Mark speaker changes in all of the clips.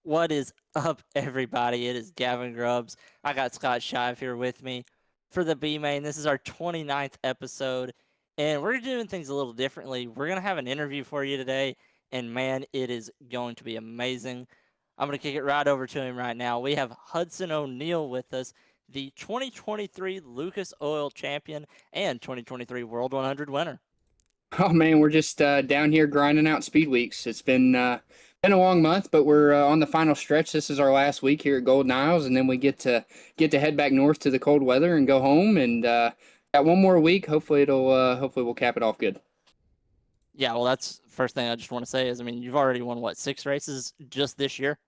Speaker 1: What is up, everybody? It is Gavin Grubbs. I got Scott Shive here with me for the B Main. This is our 29th episode, and we're doing things a little differently. We're going to have an interview for you today, and man, it is going to be amazing. I'm going to kick it right over to him right now. We have Hudson O'Neill with us, the 2023 Lucas Oil champion and 2023 World 100 winner.
Speaker 2: Oh man, we're just down here grinding out speed weeks. It's been a long month, but we're on the final stretch. This is our last week here at Golden Isles, and then we get to head back north to the cold weather and go home. And got one more week. Hopefully we'll cap it off good.
Speaker 1: Yeah, well, that's first thing I just want to say is, I mean, you've already won, what, 6 races just this year?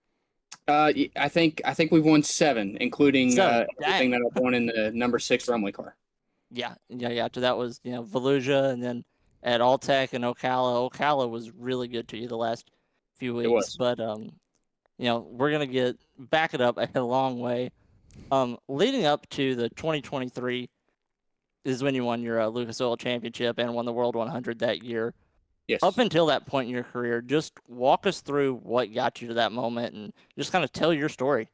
Speaker 2: I think we've won 7, including
Speaker 1: 7.
Speaker 2: everything
Speaker 1: Dang.
Speaker 2: that I've won in the number 6 runway car.
Speaker 1: Yeah. After that was, Volusia, and then at Alltech and Ocala. Ocala was really good to you the last few
Speaker 2: It
Speaker 1: weeks,
Speaker 2: was.
Speaker 1: but we're gonna get back it up a long way. Leading up to the 2023 is when you won your Lucas Oil Championship and won the World 100 that year. Up
Speaker 2: Yes.
Speaker 1: until that point in your career, just walk us through what got you to that moment and just kind of tell your story.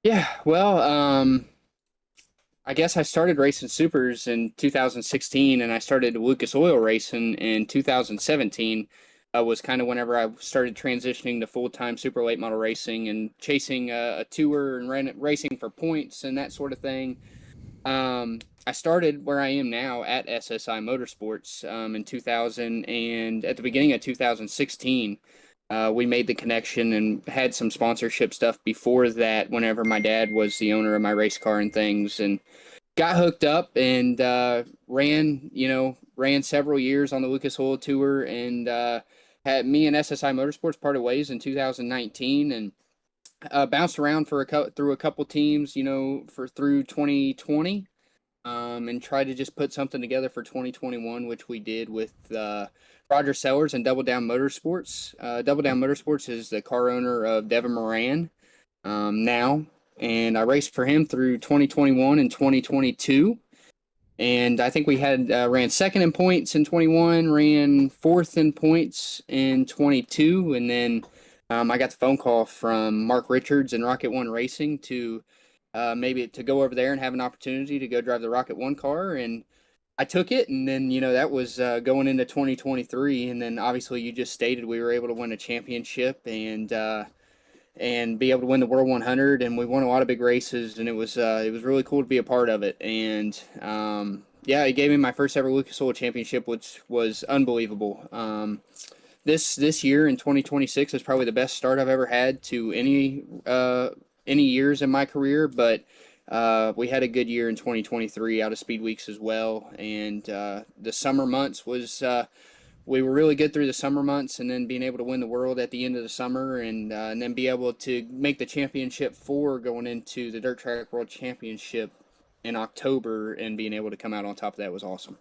Speaker 2: Yeah. Well, I guess I started racing supers in 2016, and I started Lucas Oil racing in 2017. Was kind of whenever I started transitioning to full-time super late model racing and chasing a tour and racing for points and that sort of thing. I started where I am now at SSI Motorsports in 2000, and at the beginning of 2016, we made the connection and had some sponsorship stuff before that. Whenever my dad was the owner of my race car and things, and got hooked up and ran several years on the Lucas Oil Tour, and had me and SSI Motorsports parted ways in 2019, and bounced around through a couple teams, through 2020, and tried to just put something together for 2021, which we did with Roger Sellers and Double Down Motorsports. Double Down Motorsports is the car owner of Devin Moran now, and I raced for him through 2021 and 2022. And I think we had ran second in points in 21, ran fourth in points in 22, and then I got the phone call from Mark Richards and Rocket One Racing to maybe to go over there and have an opportunity to go drive the Rocket One car, and I took it. And then that was going into 2023, and then obviously you just stated we were able to win a championship and be able to win the World 100, and we won a lot of big races, and it was really cool to be a part of it. And yeah, it gave me my first ever Lucas Oil Championship, which was unbelievable. This year in 2026 is probably the best start I've ever had to any years in my career, but we had a good year in 2023 out of Speed Weeks as well, and the summer months was we were really good through the summer months, and then being able to win the world at the end of the summer, and then be able to make the championship four going into the Dirt Track World Championship in October, and being able to come out on top of that was awesome.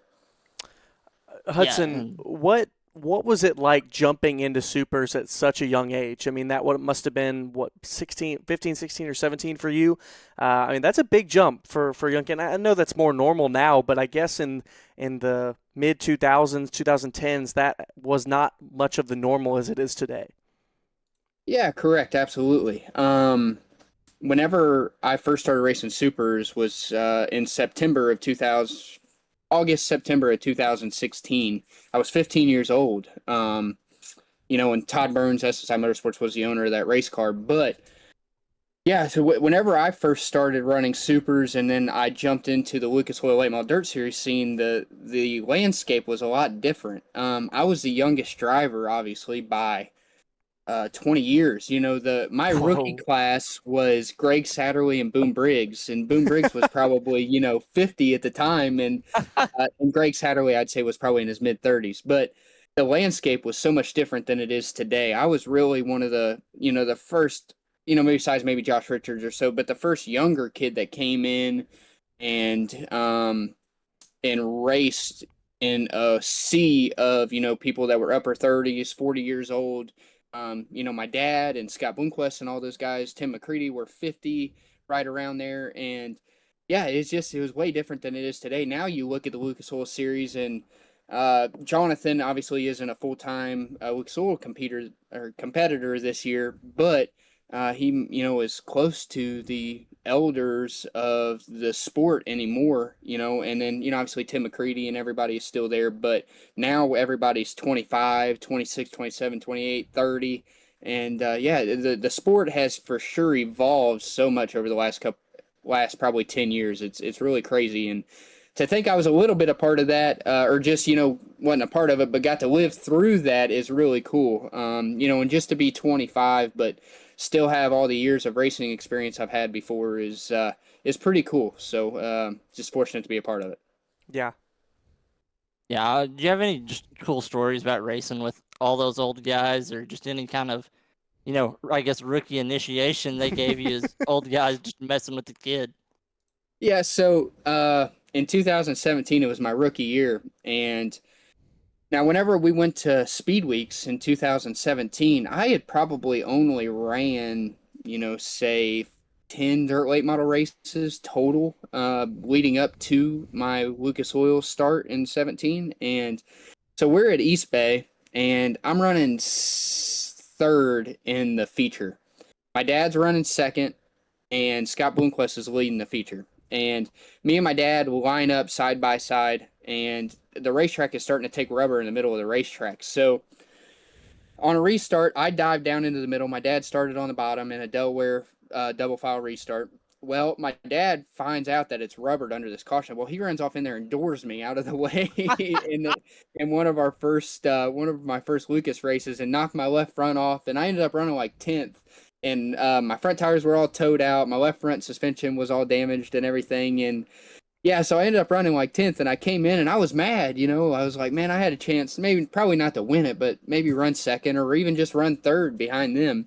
Speaker 1: Yeah,
Speaker 3: Hudson, what was it like jumping into supers at such a young age? I mean, that what must have been 16, 15, 16 or 17 for you. I mean, that's a big jump for a young kid. I know that's more normal now, but I guess in the mid 2000s, 2010s, that was not much of the normal as it is today.
Speaker 2: Yeah, correct, absolutely. Whenever I first started racing supers was in September of 2000, August, September of 2016. I was 15 years old. And Todd Burns, SSI Motorsports, was the owner of that race car. But yeah, so whenever I first started running supers, and then I jumped into the Lucas Oil Late Model Dirt Series scene, the landscape was a lot different. I was the youngest driver, obviously, by 20 years. My rookie
Speaker 3: Whoa.
Speaker 2: class was Greg Satterley and Boone Briggs, and Boone Briggs was probably 50 at the time, and Greg Satterley, I'd say, was probably in his mid 30s. But the landscape was so much different than it is today. I was really one of the first, maybe besides maybe Josh Richards or so, but the first younger kid that came in and raced in a sea of people that were upper 30s, 40 years old. My dad and Scott Bloomquist and all those guys, Tim McCready, were 50, right around there. And yeah, it was way different than it is today. Now you look at the Lucas Oil Series, and Jonathan obviously isn't a full-time Lucas Oil competitor this year, but he, is close to the elders of the sport anymore, and then, obviously Tim McCready and everybody is still there, but now everybody's 25, 26, 27, 28, 30. And the sport has for sure evolved so much over the last probably 10 years. It's really crazy. And to think I was a little bit a part of that, or just, wasn't a part of it, but got to live through that is really cool. And just to be 25, but still have all the years of racing experience I've had before is pretty cool. So just fortunate to be a part of it.
Speaker 3: Yeah.
Speaker 1: Yeah. Do you have any just cool stories about racing with all those old guys, or just any kind of, I guess rookie initiation they gave you as old guys just messing with the kid?
Speaker 2: Yeah, so in 2017, it was my rookie year. And now, whenever we went to Speed Weeks in 2017, I had probably only ran, say 10 dirt late model races total leading up to my Lucas Oil start in 17. And so we're at East Bay, and I'm running third in the feature. My dad's running second, and Scott Bloomquist is leading the feature. And me and my dad will line up side by side, and the racetrack is starting to take rubber in the middle of the racetrack. So on a restart, I dived down into the middle. My dad started on the bottom in a Delaware double file restart. Well, my dad finds out that it's rubbered under this caution. Well, he runs off in there and doors me out of the way in one of my first Lucas races, and knocked my left front off. And I ended up running like 10th. And my front tires were all towed out. My left front suspension was all damaged and everything. And yeah, so I ended up running like 10th, and I came in and I was mad. I was like, man, I had a chance, probably not to win it, but maybe run second or even just run third behind them.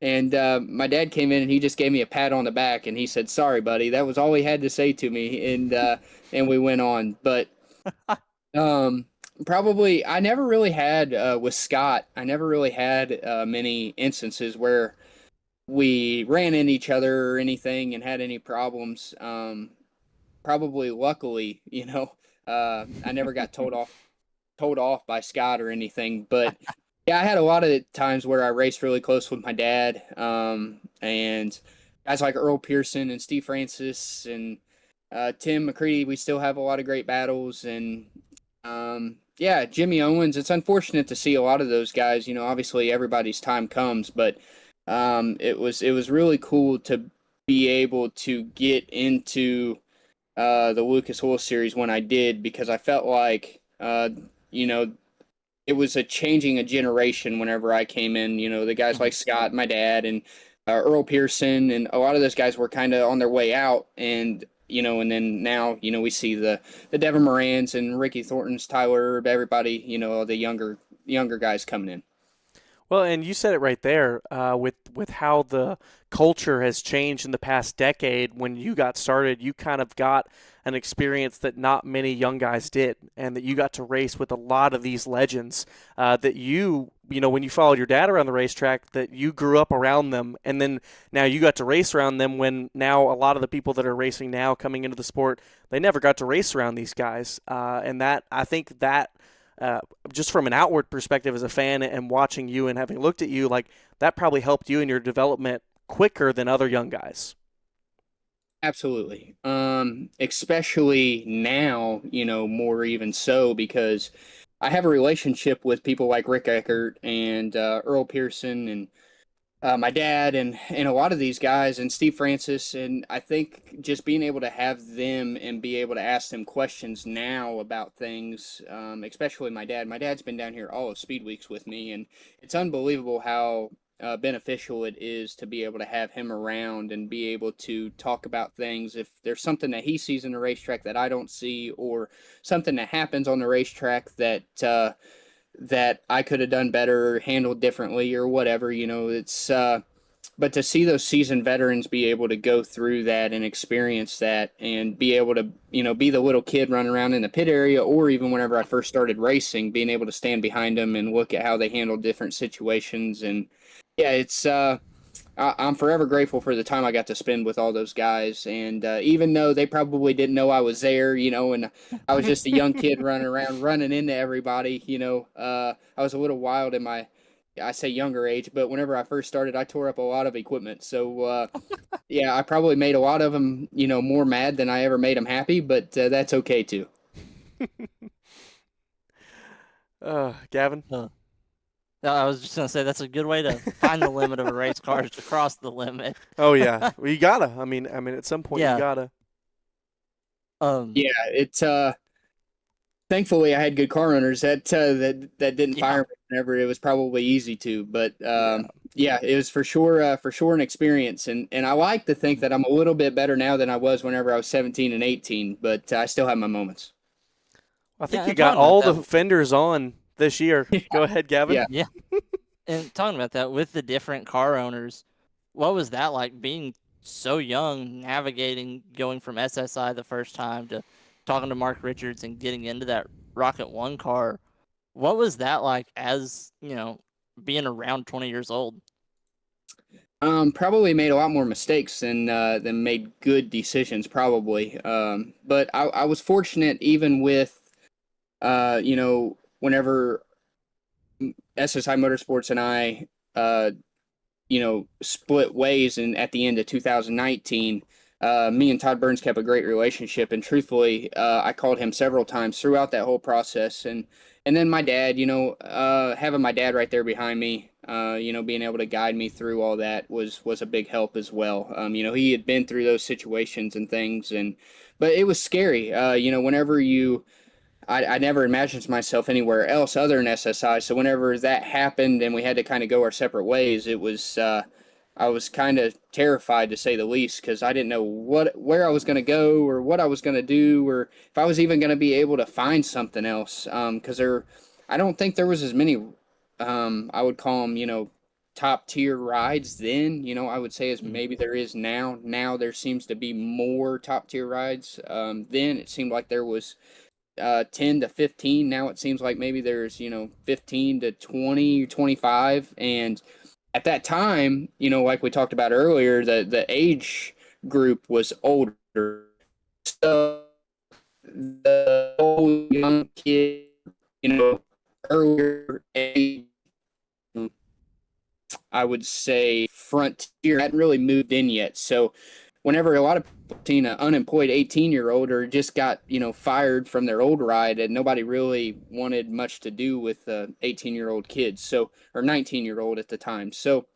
Speaker 2: And my dad came in and he just gave me a pat on the back, and he said, "Sorry, buddy." That was all he had to say to me, and we went on. But probably I never really had with Scott. I never really had many instances where we ran into each other or anything and had any problems. Probably luckily, I never got told off by Scott or anything. But yeah, I had a lot of times where I raced really close with my dad, and guys like Earl Pearson and Steve Francis and Tim McCready. We still have a lot of great battles, and yeah, Jimmy Owens. It's unfortunate to see a lot of those guys. Obviously everybody's time comes, but it was really cool to be able to get into the Lucas Oil Series when I did, because I felt like it was a changing a generation whenever I came in. The guys like Scott, my dad, and Earl Pearson, and a lot of those guys were kind of on their way out, and and then now we see the Devin Morans and Ricky Thorntons, Tyler Erb, everybody, the younger guys coming in.
Speaker 3: Well, and you said it right there with how the culture has changed in the past decade. When you got started, you kind of got an experience that not many young guys did, and that you got to race with a lot of these legends that when you followed your dad around the racetrack, that you grew up around them, and then now you got to race around them, when now a lot of the people that are racing now coming into the sport, they never got to race around these guys. And that, I think that just from an outward perspective as a fan and watching you and having looked at you, like that probably helped you in your development quicker than other young guys.
Speaker 2: Absolutely. Especially now, more even so, because I have a relationship with people like Rick Eckert and Earl Pearson and my dad and a lot of these guys and Steve Francis. And I think just being able to have them and be able to ask them questions now about things, especially my dad. My dad's been down here all of Speed Weeks with me, and it's unbelievable how beneficial it is to be able to have him around and be able to talk about things. If there's something that he sees in the racetrack that I don't see, or something that happens on the racetrack that I could have done better or handled differently or whatever, it's but to see those seasoned veterans be able to go through that and experience that and be able to, be the little kid running around in the pit area, or even whenever I first started racing, being able to stand behind them and look at how they handle different situations. And yeah, I'm forever grateful for the time I got to spend with all those guys. And even though they probably didn't know I was there, and I was just a young kid running around, running into everybody, I was a little wild in my, I say younger age, but whenever I first started, I tore up a lot of equipment. So, yeah, I probably made a lot of them, more mad than I ever made them happy, but that's okay too.
Speaker 3: Gavin?
Speaker 1: I was just gonna say that's a good way to find the limit of a race car is to cross the limit.
Speaker 3: Oh yeah, well, you gotta. I mean, at some point you
Speaker 1: Yeah.
Speaker 3: gotta.
Speaker 2: Yeah, it's thankfully I had good car owners that didn't
Speaker 1: Yeah.
Speaker 2: fire me whenever it was probably easy to. But
Speaker 3: Yeah.
Speaker 2: yeah, it was for sure an experience, and I like to think that I'm a little bit better now than I was whenever I was 17 and 18. But I still have my moments.
Speaker 3: I
Speaker 1: Yeah,
Speaker 3: think you
Speaker 1: and
Speaker 3: got
Speaker 1: talking about
Speaker 3: all
Speaker 1: that,
Speaker 3: the fenders on this year. Go ahead, Gavin.
Speaker 2: Yeah.
Speaker 1: yeah, and talking about that with the different car owners, what was that like being so young, navigating, going from SSI the first time to talking to Mark Richards and getting into that Rocket One car? What was that like as, being around 20 years old?
Speaker 2: Probably made a lot more mistakes than made good decisions, probably. But I was fortunate even with, whenever SSI Motorsports and I, split ways, and at the end of 2019, me and Todd Burns kept a great relationship. And truthfully, I called him several times throughout that whole process. And then my dad, having my dad right there behind me, being able to guide me through all that was a big help as well. He had been through those situations and things, but it was scary. Whenever I never imagined myself anywhere else other than SSI. So whenever that happened and we had to kind of go our separate ways, it was I was kind of terrified to say the least, because I didn't know where I was going to go or what I was going to do, or if I was even going to be able to find something else. Because I don't think there was as many I would call them top tier rides then. I would say as maybe there is now. Now there seems to be more top tier rides. Then it seemed like there was 10 to 15. Now it seems like maybe there's 15 to 20, 25. And at that time, like we talked about earlier, the age group was older, so the whole young kid, earlier age, I would say frontier hadn't really moved in yet. So whenever a lot of people seen an unemployed 18-year-old or just got, fired from their old ride, and nobody really wanted much to do with 18-year-old kids, so, or 19-year-old at the time. So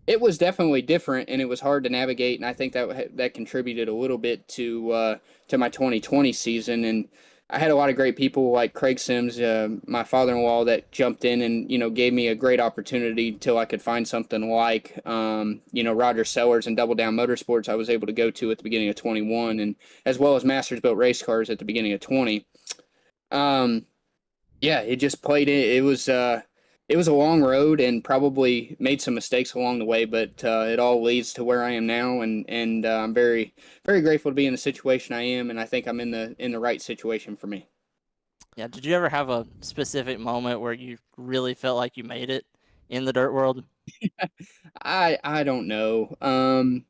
Speaker 2: it was definitely different, and it was hard to navigate, and I think that contributed a little bit to my 2020 season. And I had a lot of great people like Craig Sims, my father-in-law, that jumped in and gave me a great opportunity till I could find something like Roger Sellers and Double Down Motorsports. I was able to go to at the beginning of 21, and as well as Masters Built Race Cars at the beginning of 20. Yeah, it just played it. It was a long road and probably made some mistakes along the way, but it all leads to where I am now, and I'm very very grateful to be in the situation I am, and I think I'm in the right situation for me.
Speaker 1: Yeah, did you ever have a specific moment where you really felt like you made it in the dirt world?
Speaker 2: I don't know. I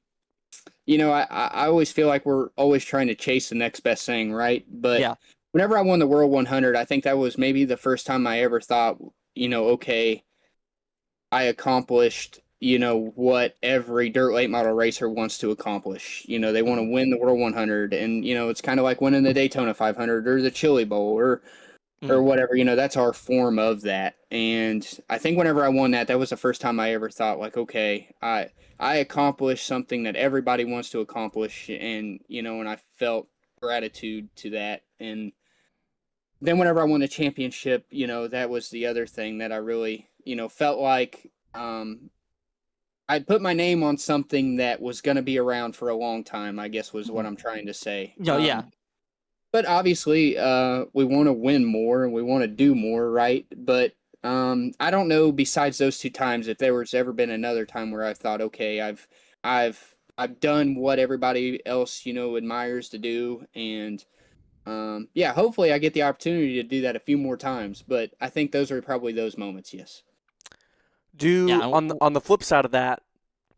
Speaker 2: always feel like we're always trying to chase the next best thing, right? But
Speaker 1: Yeah.
Speaker 2: whenever I won the World 100, I think that was maybe the first time I ever thought, okay, I accomplished, what every dirt late model racer wants to accomplish. They want to
Speaker 1: Mhm.
Speaker 2: win the World 100, and it's kind of like winning the Daytona 500 or the Chili Bowl or
Speaker 1: Mhm.
Speaker 2: whatever. That's our form of that. And I think whenever I won that, that was the first time I ever thought like, okay, I accomplished something that everybody wants to accomplish, and I felt gratitude to that. And then whenever I won the championship, that was the other thing that I really, felt like I'd put my name on something that was going to be around for a long time, I guess was what
Speaker 1: Mhm.
Speaker 2: I'm trying to say.
Speaker 1: No, yeah.
Speaker 2: But obviously, we want to win more and we want to do more, right? But I don't know. Besides those two times, if there was ever been another time where I thought, okay, I've done what everybody else admires to do, and yeah, hopefully I get the opportunity to do that a few more times. But I think those are probably those moments. Yes.
Speaker 3: Do
Speaker 1: Yeah.
Speaker 3: on the flip side of that,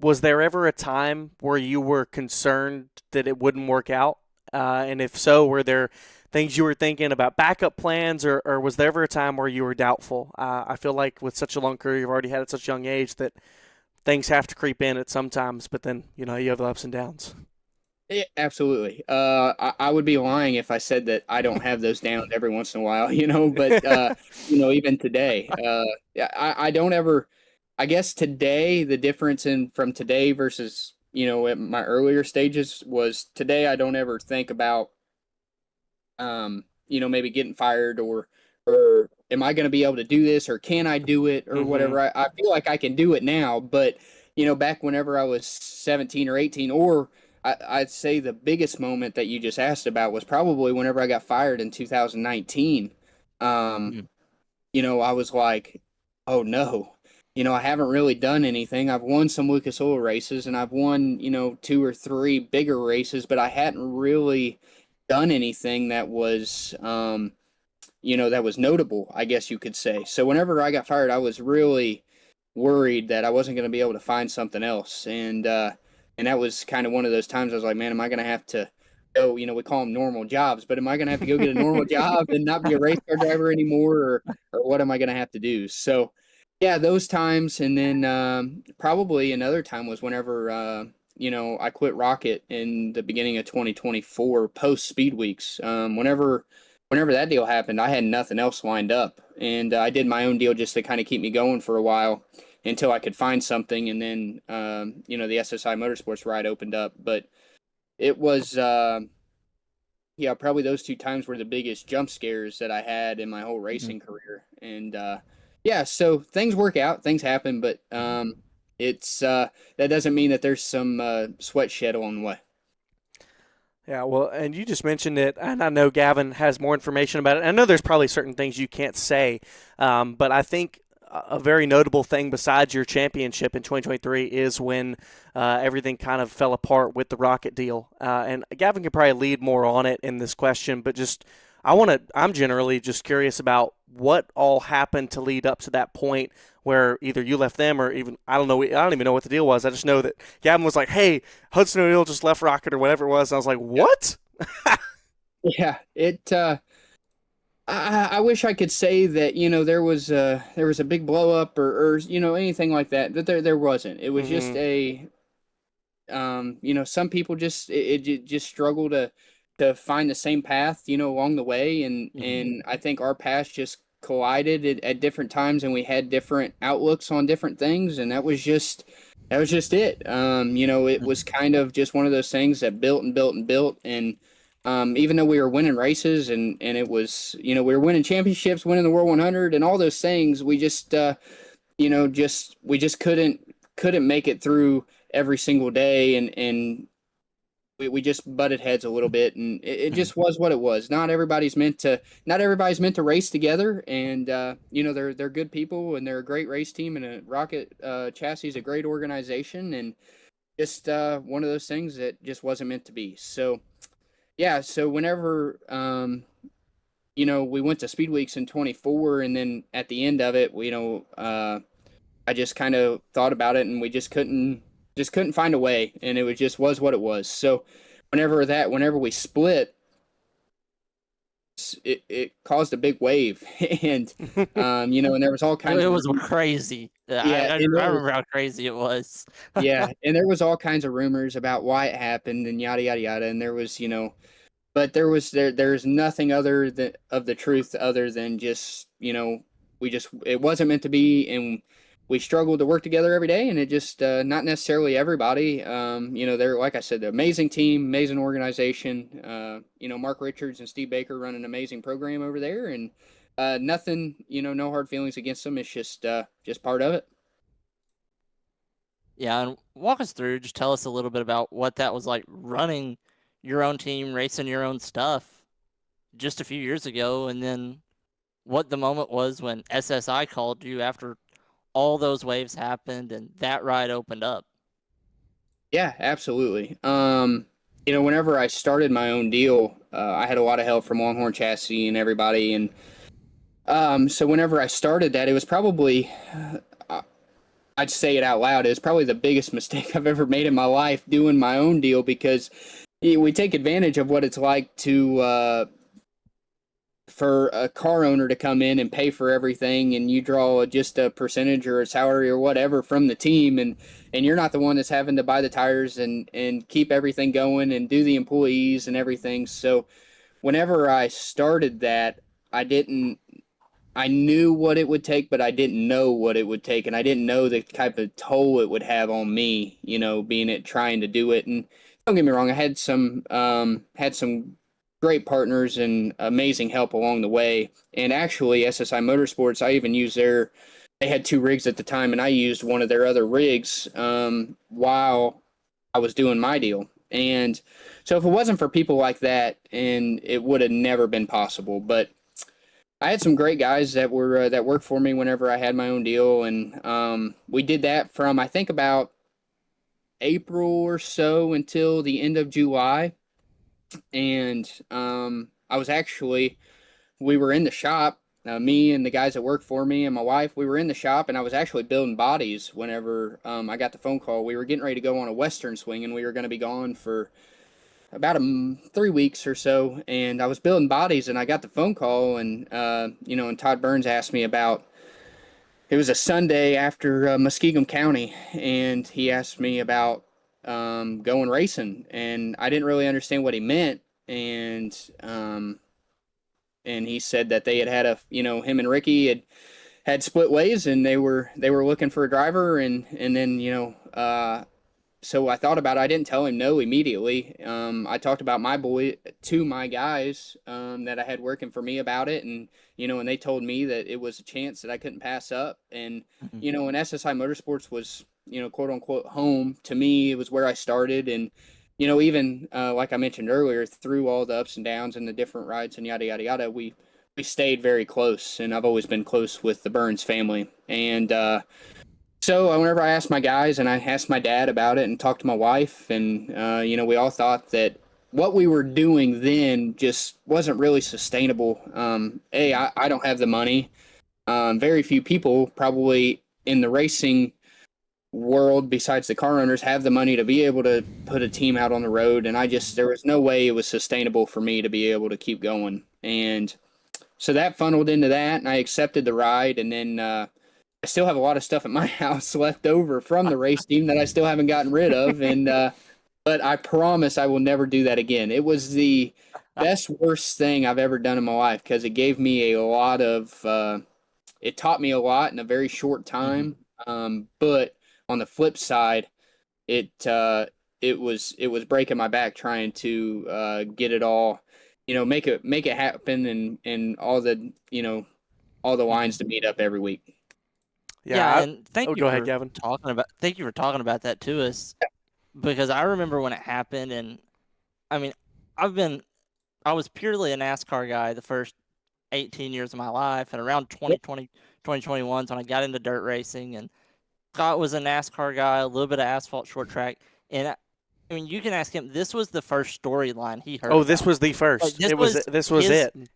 Speaker 3: Was there ever a time where you were concerned that it wouldn't work out? And if so, were there things you were thinking about backup plans, or was there ever a time where you were doubtful? I feel like with such a long career you've already had at such a young age that things have to creep in at sometimes, but then, you know, you have the ups and downs.
Speaker 2: Yeah, absolutely. I would be lying if I said that I don't have those down every once in a while, but even today, yeah, I don't ever, I guess today, the difference in from today versus, at my earlier stages was today I don't ever think about maybe getting fired or am I going to be able to do this or can I do it or
Speaker 3: Mm-hmm.
Speaker 2: whatever. I feel like I can do it now, but back whenever I was 17 or 18, or I'd say the biggest moment that you just asked about was probably whenever I got fired in 2019. Um,
Speaker 1: Mm.
Speaker 2: I was like, oh no. I haven't really done anything. I've won some Lucas Oil races and I've won, two or three bigger races, but I hadn't really done anything that was that was notable, I guess you could say. So whenever I got fired, I was really worried that I wasn't going to be able to find something else. And that was kind of one of those times I was like, man, am I going to have to go, we call them normal jobs, but am I going to have to go get a normal job and not be a race car driver anymore or what am I going to have to do? So yeah, those times. And then probably another time was whenever I quit Rocket in the beginning of 2024 post Speed Weeks. Whenever that deal happened, I had nothing else lined up, and I did my own deal just to kind of keep me going for a while until I could find something. And then the SSI Motorsports ride opened up, but it was yeah, probably those two times were the biggest jump scares that I had in my whole
Speaker 1: Mm.
Speaker 2: racing career. And yeah, so things work out, things happen, but it's that doesn't mean that there's some sweat shed along the way.
Speaker 3: Yeah, well, and you just mentioned it, and I know Gavin has more information about it. I know there's probably certain things you can't say, but I think a very notable thing besides your championship in 2023 is when everything kind of fell apart with the Rocket deal. And Gavin could probably lead more on it in this question, but just I'm generally just curious about what all happened to lead up to that point where either you left them or even I don't even know what the deal was. I just know that Gavin was like, "Hey, Hudson O'Neill just left Rocket or whatever it was." And I was like,
Speaker 2: Yeah,
Speaker 3: "What?"
Speaker 2: yeah. It. I wish I could say that there was a big blow up or anything like that. But there wasn't. It was just
Speaker 3: Mm-hmm.
Speaker 2: a some people just struggle to find the same path along the way, and
Speaker 1: Mhm.
Speaker 2: and I think our paths just collided at different times, and we had different outlooks on different things, and that was just it. It was
Speaker 1: Mhm.
Speaker 2: kind of just one of those things that built and built and built, and even though we were winning races and it was we were winning championships, winning the World 100, and all those things, we just we just couldn't make it through every single day, and we just butted heads a little bit, and it
Speaker 1: Mhm.
Speaker 2: just was what it was. Not everybody's meant to race together, and they're good people, and they're a great race team, and a Rocket Chassis is a great organization, and just one of those things that just wasn't meant to be. So yeah, so whenever we went to Speed Weeks in 24, and then at the end of it, I just kind of thought about it, and we just couldn't find a way, and it was what it was. So whenever we split, it caused a big wave, and and there was all
Speaker 1: It
Speaker 2: kinds
Speaker 1: it
Speaker 2: of
Speaker 1: was crazy.
Speaker 2: yeah, and
Speaker 1: I remember how crazy it was.
Speaker 2: and there was all kinds of rumors about why it happened and yada yada yada, and there was but there's nothing other than of the truth other than just it wasn't meant to be, and we struggled to work together every day, and it just not necessarily everybody. They're, like I said, the amazing team, amazing organization. Mark Richards and Steve Baker run an amazing program over there, and nothing, no hard feelings against them. It's just part of it.
Speaker 1: Yeah, and walk us through, just tell us a little bit about what that was like running your own team, racing your own stuff just a few years ago, and then what the moment was when SSI called you after all those waves happened and that ride opened up.
Speaker 2: Yeah, absolutely. Whenever I started my own deal, I had a lot of help from Longhorn Chassis and everybody, and so whenever I started that, it was probably I'd say it out loud. It's probably the biggest mistake I've ever made in my life doing my own deal, because we take advantage of what it's like to for a car owner to come in and pay for everything, and you draw just a percentage or a salary or whatever from the team, and you're not the one that's having to buy the tires and keep everything going and do the employees and everything. So whenever I started that, I didn't I knew what it would take, but I didn't know what it would take, and I didn't know the type of toll it would have on me, being it trying to do it. And don't get me wrong, I had some great partners and amazing help along the way. And actually, SSI Motorsports, I even used they had 2 rigs at the time, and I used one of their other rigs while I was doing my deal. And so if it wasn't for people like that, and it would have never been possible. But I had some great guys that worked for me whenever I had my own deal, and we did that from, I think, about April or so until the end of July. And we were in the shop, me and the guys that worked for me and my wife. We were in the shop, and I was actually building bodies whenever I got the phone call. We were getting ready to go on a Western swing, and we were going to be gone for about 3 weeks or so, and I was building bodies, and I got the phone call, and and Todd Burns asked me about. It was a Sunday after Muskingum County, and he asked me about going racing, and I didn't really understand what he meant, and he said that they had him and Ricky had split ways, and they were looking for a driver, and then so I thought about it. I didn't tell him no immediately. I talked about my boy to my guys that I had working for me about it, and they told me that it was a chance that I couldn't pass up. And
Speaker 1: Mhm.
Speaker 2: and SSI Motorsports was quote unquote home to me. It was where I started, and even like I mentioned earlier, through all the ups and downs and the different rides and yada yada yada, we stayed very close, and I've always been close with the Burns family. And so whenever I asked my guys and I asked my dad about it and talked to my wife, and we all thought that what we were doing then just wasn't really sustainable. I don't have the money. Very few people probably in the racing world, besides the car owners, have the money to be able to put a team out on the road. And there was no way it was sustainable for me to be able to keep going. And so that funneled into that, and I accepted the ride. And then I still have a lot of stuff at my house left over from the race team that I still haven't gotten rid of, and but I promise I will never do that again. It was the best worst thing I've ever done in my life, because it gave me a lot of it taught me a lot in a very short
Speaker 1: Mhm.
Speaker 2: time. But on the flip side, it was breaking my back trying to get it all, make it happen, and all the lines
Speaker 1: Mhm.
Speaker 2: to meet up every week.
Speaker 3: Yeah.
Speaker 1: Yeah, and
Speaker 3: Oh, go ahead, Gavin.
Speaker 1: thank you for talking about that to us, because I remember when it happened. And I mean, I've been I was purely a NASCAR guy the first 18 years of my life, and around
Speaker 2: Yep.
Speaker 1: 2020, 2021 is when I got into dirt racing. And Scott was a NASCAR guy, a little bit of asphalt short track. And I mean, you can ask him, this was the first storyline he heard
Speaker 3: Oh, this
Speaker 1: about.
Speaker 3: was the
Speaker 1: Like,
Speaker 3: first.
Speaker 1: this
Speaker 3: It was.
Speaker 1: was
Speaker 3: This was
Speaker 1: his
Speaker 3: it.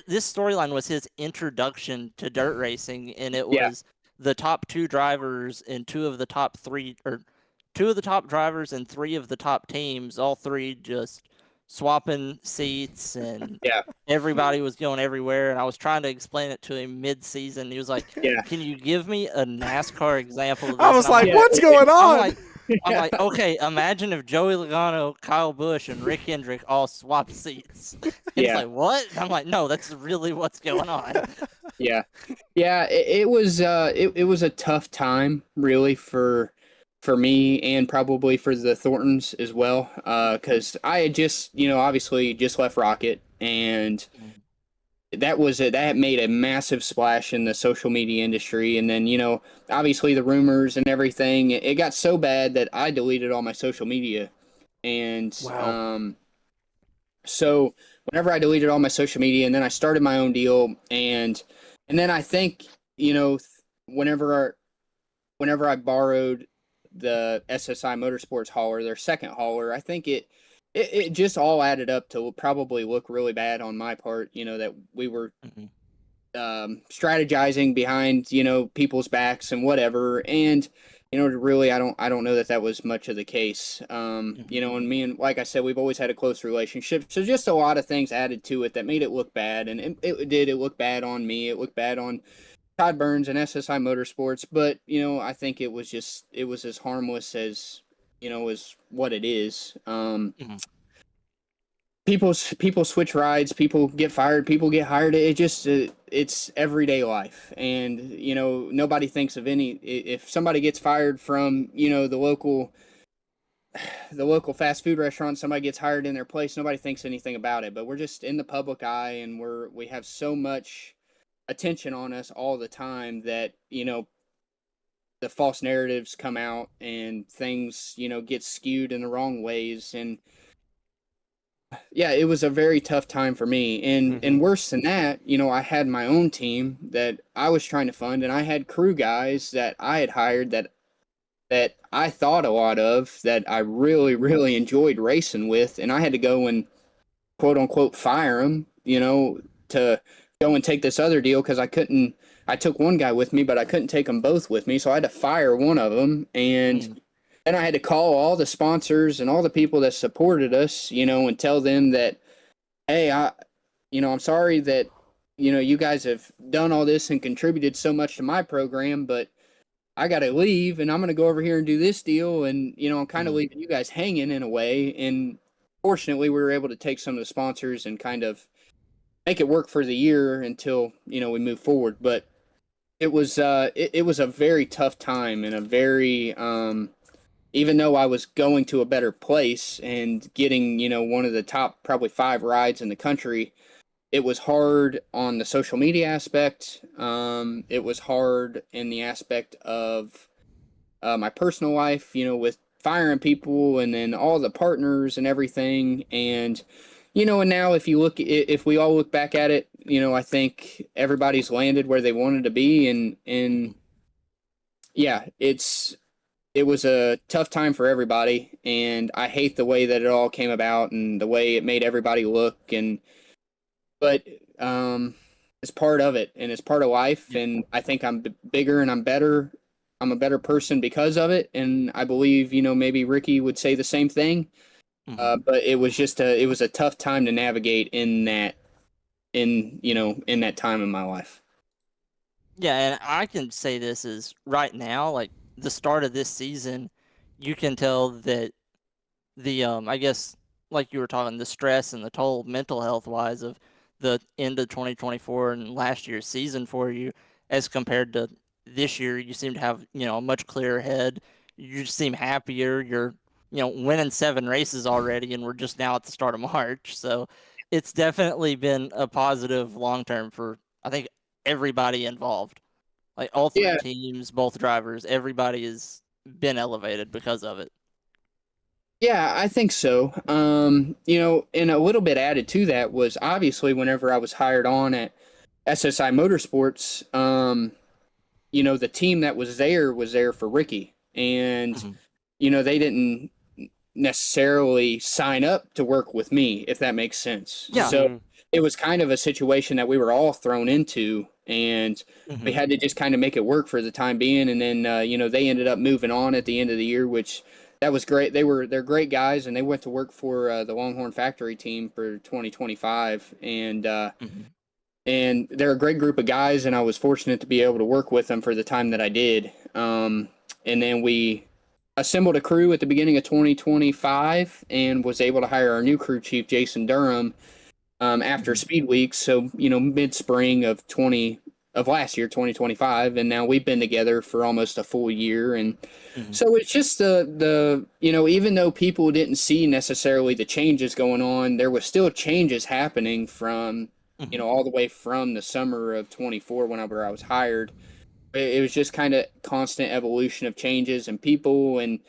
Speaker 1: this storyline was his introduction to dirt racing, and it
Speaker 2: Yeah.
Speaker 1: was the top two drivers and two of the top three, or two of the top drivers and three of the top teams, all three just swapping seats, and
Speaker 2: Yeah.
Speaker 1: everybody was going everywhere. And I was trying to explain it to him mid-season. He was like,
Speaker 2: Yeah.
Speaker 1: "Can you give me a NASCAR example of
Speaker 3: I
Speaker 1: this?"
Speaker 3: was
Speaker 1: And I'm
Speaker 3: like,
Speaker 1: like,
Speaker 2: Yeah.
Speaker 3: "What's going
Speaker 1: I'm
Speaker 3: on?"
Speaker 1: like, okay, imagine if Joey Logano, Kyle Busch, and Rick Hendrick all swapped seats. And he's
Speaker 2: Yeah.
Speaker 1: like, what? And I'm like, no, that's really what's going on.
Speaker 2: Yeah. Yeah. It was a tough time, really, for me, and probably for the Thorntons as well, because I had just, obviously just left Rocket, and that made a massive splash in the social media industry. And then, obviously the rumors and everything, it got so bad that I deleted all my social media. And
Speaker 3: Wow.
Speaker 2: so whenever I deleted all my social media, and then I started my own deal, and then I think, whenever whenever I borrowed the SSI Motorsports hauler, their second hauler, I think it just all added up to probably look really bad on my part, that we were
Speaker 1: Mhm.
Speaker 2: strategizing behind, people's backs and whatever. And, really, I don't know that that was much of the case. And me and, like I said, we've always had a close relationship. So just a lot of things added to it that made it look bad. And it looked bad on me. It looked bad on Todd Burns and SSI Motorsports. But, I think it was as harmless as, as what it is.
Speaker 1: Mhm.
Speaker 2: People switch rides, people get fired, people get hired. It just it's everyday life, and nobody thinks of any. If somebody gets fired from the local fast food restaurant, somebody gets hired in their place, nobody thinks anything about it. But we're just in the public eye, and we have so much attention on us all the time that the false narratives come out and things get skewed in the wrong ways. And yeah, it was a very tough time for me. And worse than that, I had my own team that I was trying to fund, and I had crew guys that I had hired that I thought a lot of, that I really, really enjoyed racing with, and I had to go and quote unquote fire them, to go and take this other deal because I couldn't. I took one guy with me, but I couldn't take them both with me, so I had to fire one of them. And
Speaker 1: Mhm.
Speaker 2: then I had to call all the sponsors and all the people that supported us, and tell them that, hey, I'm sorry that, you guys have done all this and contributed so much to my program, but I got to leave and I'm going to go over here and do this deal. And, I'm kind of
Speaker 1: Mhm.
Speaker 2: leaving you guys hanging in a way. And fortunately, we were able to take some of the sponsors and kind of make it work for the year until, we move forward. But it was a very tough time, and a very, even though I was going to a better place and getting, one of the top probably 5 rides in the country, it was hard on the social media aspect. It was hard in the aspect of my personal life, with firing people and then all the partners and everything. And, and now if we all look back at it, I think everybody's landed where they wanted to be. And
Speaker 1: Mhm.
Speaker 2: yeah, it was a tough time for everybody, and I hate the way that it all came about and the way it made everybody look. But it's part of it, and it's part of life.
Speaker 1: Yeah.
Speaker 2: And I think I'm bigger and I'm better. I'm a better person because of it, and I believe maybe Ricky would say the same thing.
Speaker 1: Mhm.
Speaker 2: But it was a tough time to navigate in that time in my life.
Speaker 1: Yeah, and I can say this is right now, like the start of this season, you can tell that I guess like you were talking, the stress and the toll mental health wise of the end of 2024 and last year's season for you as compared to this year. You seem to have, a much clearer head. You just seem happier. You're, winning 7 races already, and we're just now at the start of March. So it's definitely been a positive long term for, I think, everybody involved. Like all 3
Speaker 2: Yeah,
Speaker 1: teams, both drivers, everybody has been elevated because of it.
Speaker 2: yeah, I think so. And a little bit added to that was obviously whenever I was hired on at SSI Motorsports, the team that was there for Ricky. And,
Speaker 1: Mhm.
Speaker 2: they didn't necessarily sign up to work with me, if that makes sense.
Speaker 1: Yeah.
Speaker 2: So it was kind of a situation that we were all thrown into, and we
Speaker 1: Mhm.
Speaker 2: had to just kind of make it work for the time being. And then, they ended up moving on at the end of the year, which that was great. They're great guys, and they went to work for the Longhorn Factory team for 2025.
Speaker 1: Mhm.
Speaker 2: And they're a great group of guys, and I was fortunate to be able to work with them for the time that I did. And then we assembled a crew at the beginning of 2025 and was able to hire our new crew chief, Jason Durham, after
Speaker 1: Mhm.
Speaker 2: Speed Week. So, mid spring of last year, 2025. And now we've been together for almost a full year. And
Speaker 1: Mhm.
Speaker 2: so it's just even though people didn't see necessarily the changes going on, there was still changes happening from,
Speaker 1: Mhm.
Speaker 2: all the way from the summer of 24 whenever I was hired. It was just kind of constant evolution of changes and people, and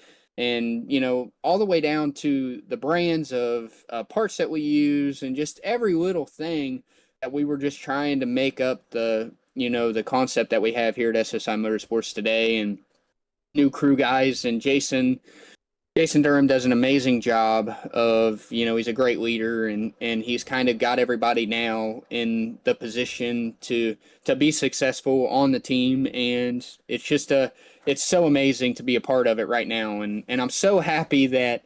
Speaker 2: all the way down to the brands of parts that we use, and just every little thing that we were just trying to make up the concept that we have here at SSI Motorsports today. And new crew guys, and Jason Jason Durham does an amazing job of, he's a great leader, and he's kind of got everybody now in the position to be successful on the team, and it's so amazing to be a part of it right now, and I'm so happy that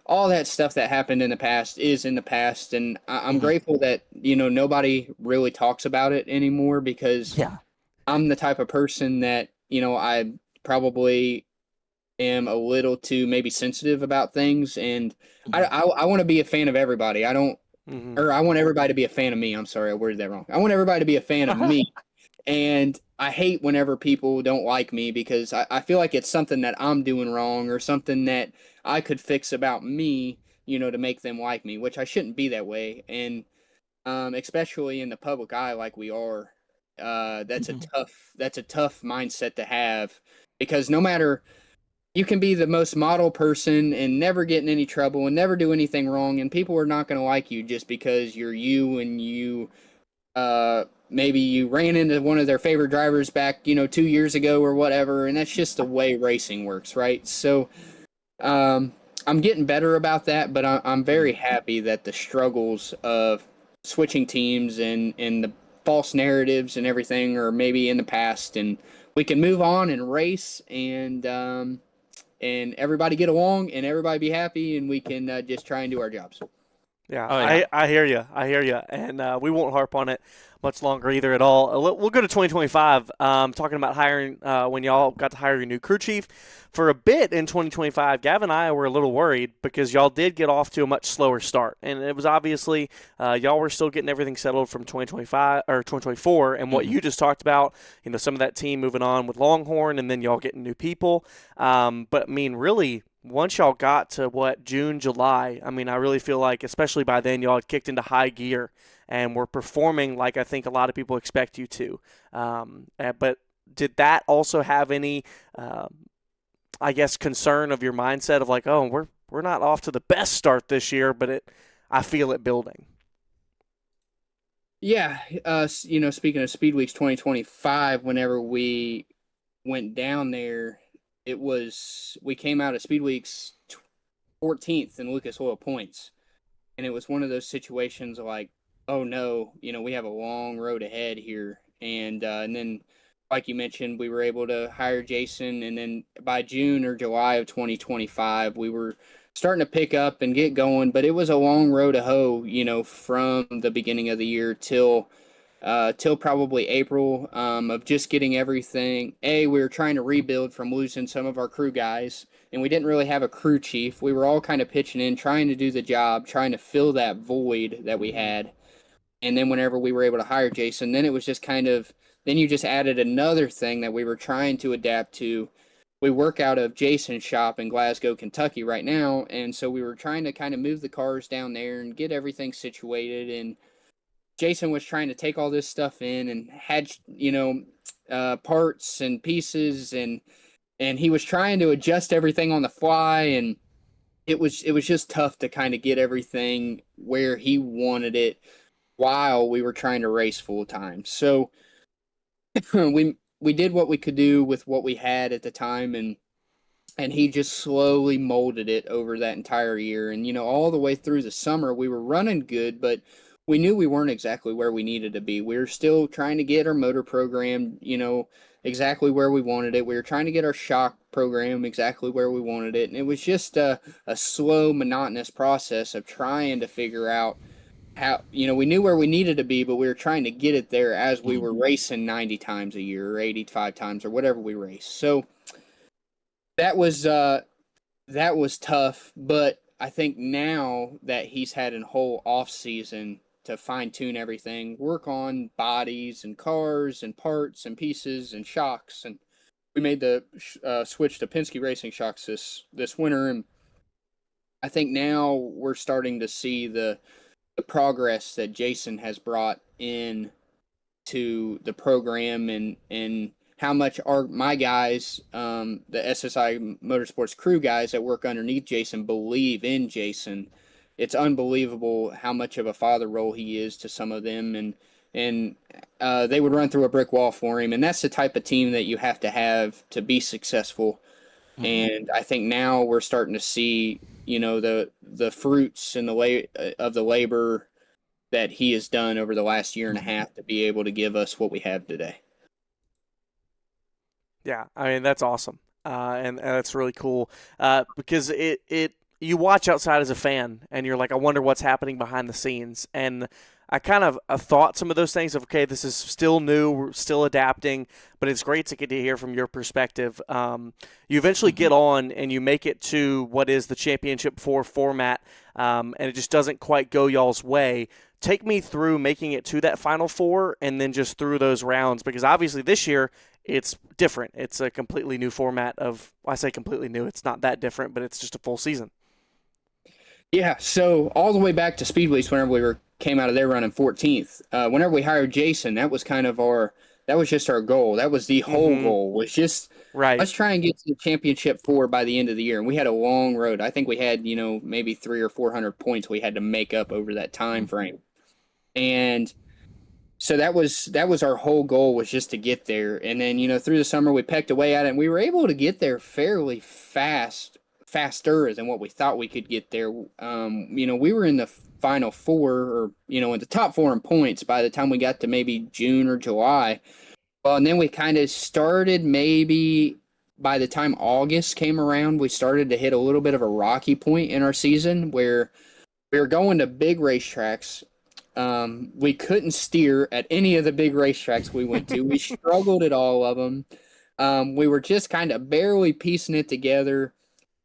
Speaker 2: all that stuff that happened in the past is in the past, and I'm
Speaker 1: Hmm.
Speaker 2: grateful that, nobody really talks about it anymore, because
Speaker 1: Yeah.
Speaker 2: I'm the type of person that, I probably am a little too maybe sensitive about things, and I
Speaker 1: Hmm.
Speaker 2: I, I want to be a fan of everybody. I don't,
Speaker 3: Hmm.
Speaker 2: or I want everybody to be a fan of me. I'm sorry, I worded that wrong. I want everybody to be a fan of me, and I hate whenever people don't like me, because I feel like it's something that I'm doing wrong, or something that I could fix about me, to make them like me, which I shouldn't be that way. And especially in the public eye like we are,
Speaker 1: Hmm.
Speaker 2: that's a tough mindset to have, because no matter, you can be the most model person and never get in any trouble and never do anything wrong, and people are not going to like you just because you're you, and maybe you ran into one of their favorite drivers back 2 years ago or whatever, and that's just the way racing works, right? So um, I'm getting better about that, but I'm very happy that the struggles of switching teams and the false narratives and everything are maybe in the past, and we can move on and race, and everybody get along and everybody be happy, and we can just try and do our jobs.
Speaker 3: Yeah,
Speaker 1: Oh yeah.
Speaker 3: I hear you. I hear you. And we won't harp on it much longer either at all. We'll go to 2025, talking about hiring when y'all got to hire your new crew chief. For a bit in 2025, Gavin and I were a little worried because y'all did get off to a much slower start. And it was obviously y'all were still getting everything settled from 2025 or 2024. And what
Speaker 1: Hmm.
Speaker 3: you just talked about, some of that team moving on with Longhorn and then y'all getting new people. But I mean, really, once y'all got to June, July, I mean, I really feel like, especially by then, y'all had kicked into high gear and were performing like I think a lot of people expect you to. But did that also have any, I guess, concern of your mindset of like, oh, we're not off to the best start this year, but I feel it building.
Speaker 2: Yeah, speaking of Speed Weeks 2025, whenever we went down there, we came out of Speed Weeks 14th in Lucas Oil points, and it was one of those situations like, oh no, we have a long road ahead here, and then, like you mentioned, we were able to hire Jason, and then by June or July of 2025, we were starting to pick up and get going, but it was a long road to hoe, from the beginning of the year till probably April, of just getting everything. We were trying to rebuild from losing some of our crew guys, and we didn't really have a crew chief. We were all kind of pitching in, trying to do the job, trying to fill that void that we
Speaker 3: Mm-hmm.
Speaker 2: had. And then whenever we were able to hire Jason, then it was just kind of, then you just added another thing that we were trying to adapt to. We work out of Jason's shop in Glasgow, Kentucky right now, and so we were trying to kind of move the cars down there and get everything situated. And Jason was trying to take all this stuff in and had, parts and pieces, and he was trying to adjust everything on the fly, and it was just tough to kind of get everything where he wanted it while we were trying to race full time. So we did what we could do with what we had at the time, and he just slowly molded it over that entire year. And all the way through the summer we were running good, but we knew we weren't exactly where we needed to be. We were still trying to get our motor program, exactly where we wanted it. We were trying to get our shock program exactly where we wanted it, and it was just a slow, monotonous process of trying to figure out how, we knew where we needed to be, but we were trying to get it there as we
Speaker 1: Hmm.
Speaker 2: were racing 90 times a year or 85 times or whatever we race. So that was tough, but I think now that he's had a whole off season to fine tune everything, work on bodies and cars and parts and pieces and shocks, and we made the switch to Penske Racing shocks this winter, and I think now we're starting to see the progress that Jason has brought in to the program, and how much my guys, the SSI Motorsports crew guys that work underneath Jason, believe in Jason. It's unbelievable how much of a father role he is to some of them, and they would run through a brick wall for him. And that's the type of team that you have to be successful.
Speaker 1: Mhm.
Speaker 2: And I think now we're starting to see, the fruits and of the labor that he has done over the last year and a
Speaker 1: Mhm.
Speaker 2: half to be able to give us what we have today.
Speaker 3: Yeah, I mean that's awesome, and that's really cool because it you watch outside as a fan and you're like, I wonder what's happening behind the scenes, and I kind of thought some of those things of okay, this is still new, we're still adapting, but it's great to get to hear from your perspective. You eventually
Speaker 1: Mhm.
Speaker 3: get on and you make it to what is the Championship 4 format, and it just doesn't quite go y'all's way. Take me through making it to that Final Four and then just through those rounds because obviously this year it's different. It's a completely new format of, well, I say completely new, it's not that different, but it's just a full season.
Speaker 2: Yeah, so all the way back to Speedweeks, whenever came out of there running 14th, whenever we hired Jason, that was that was just our goal. That was the whole
Speaker 3: Mm-hmm.
Speaker 2: goal, was just
Speaker 3: Right.
Speaker 2: let's try and get to the championship 4 by the end of the year. And we had a long road. I think we had, maybe 300 or 400 points we had to make up over that time
Speaker 1: Mhm.
Speaker 2: frame. And so that was our whole goal, was just to get there. And then, through the summer we pecked away at it and we were able to get there fairly faster than what we thought we could get there. We were in the final 4, or in the top 4 in points by the time we got to maybe June or July. Well, and then we kind of started, maybe by the time August came around, we started to hit a little bit of a rocky point in our season where we were going to big racetracks. We couldn't steer at any of the big racetracks we went to. We struggled at all of them. We were just kind of barely piecing it together,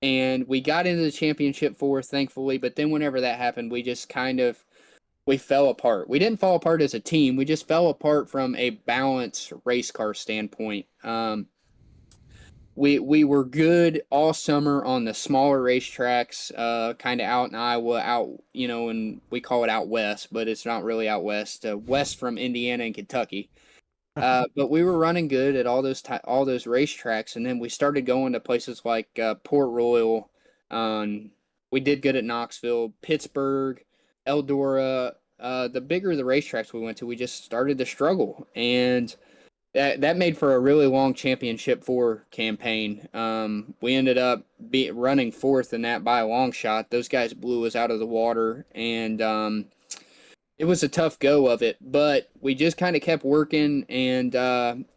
Speaker 2: and we got into the championship 4, thankfully. But then, whenever that happened, we just we fell apart. We didn't fall apart as a team. We just fell apart from a balanced race car standpoint. We were good all summer on the smaller racetracks, kind of out in Iowa, and we call it out west, but it's not really out west, west from Indiana and Kentucky. But we were running good at all those racetracks, and then we started going to places like Port Royal. We did good at Knoxville, Pittsburgh, Eldora. The bigger the racetracks we went to, we just started to struggle, and that made for a really long championship 4 campaign. We ended up running 4th in that by a long shot. Those guys blew us out of the water, and it was a tough go of it. But we just kind of kept working, and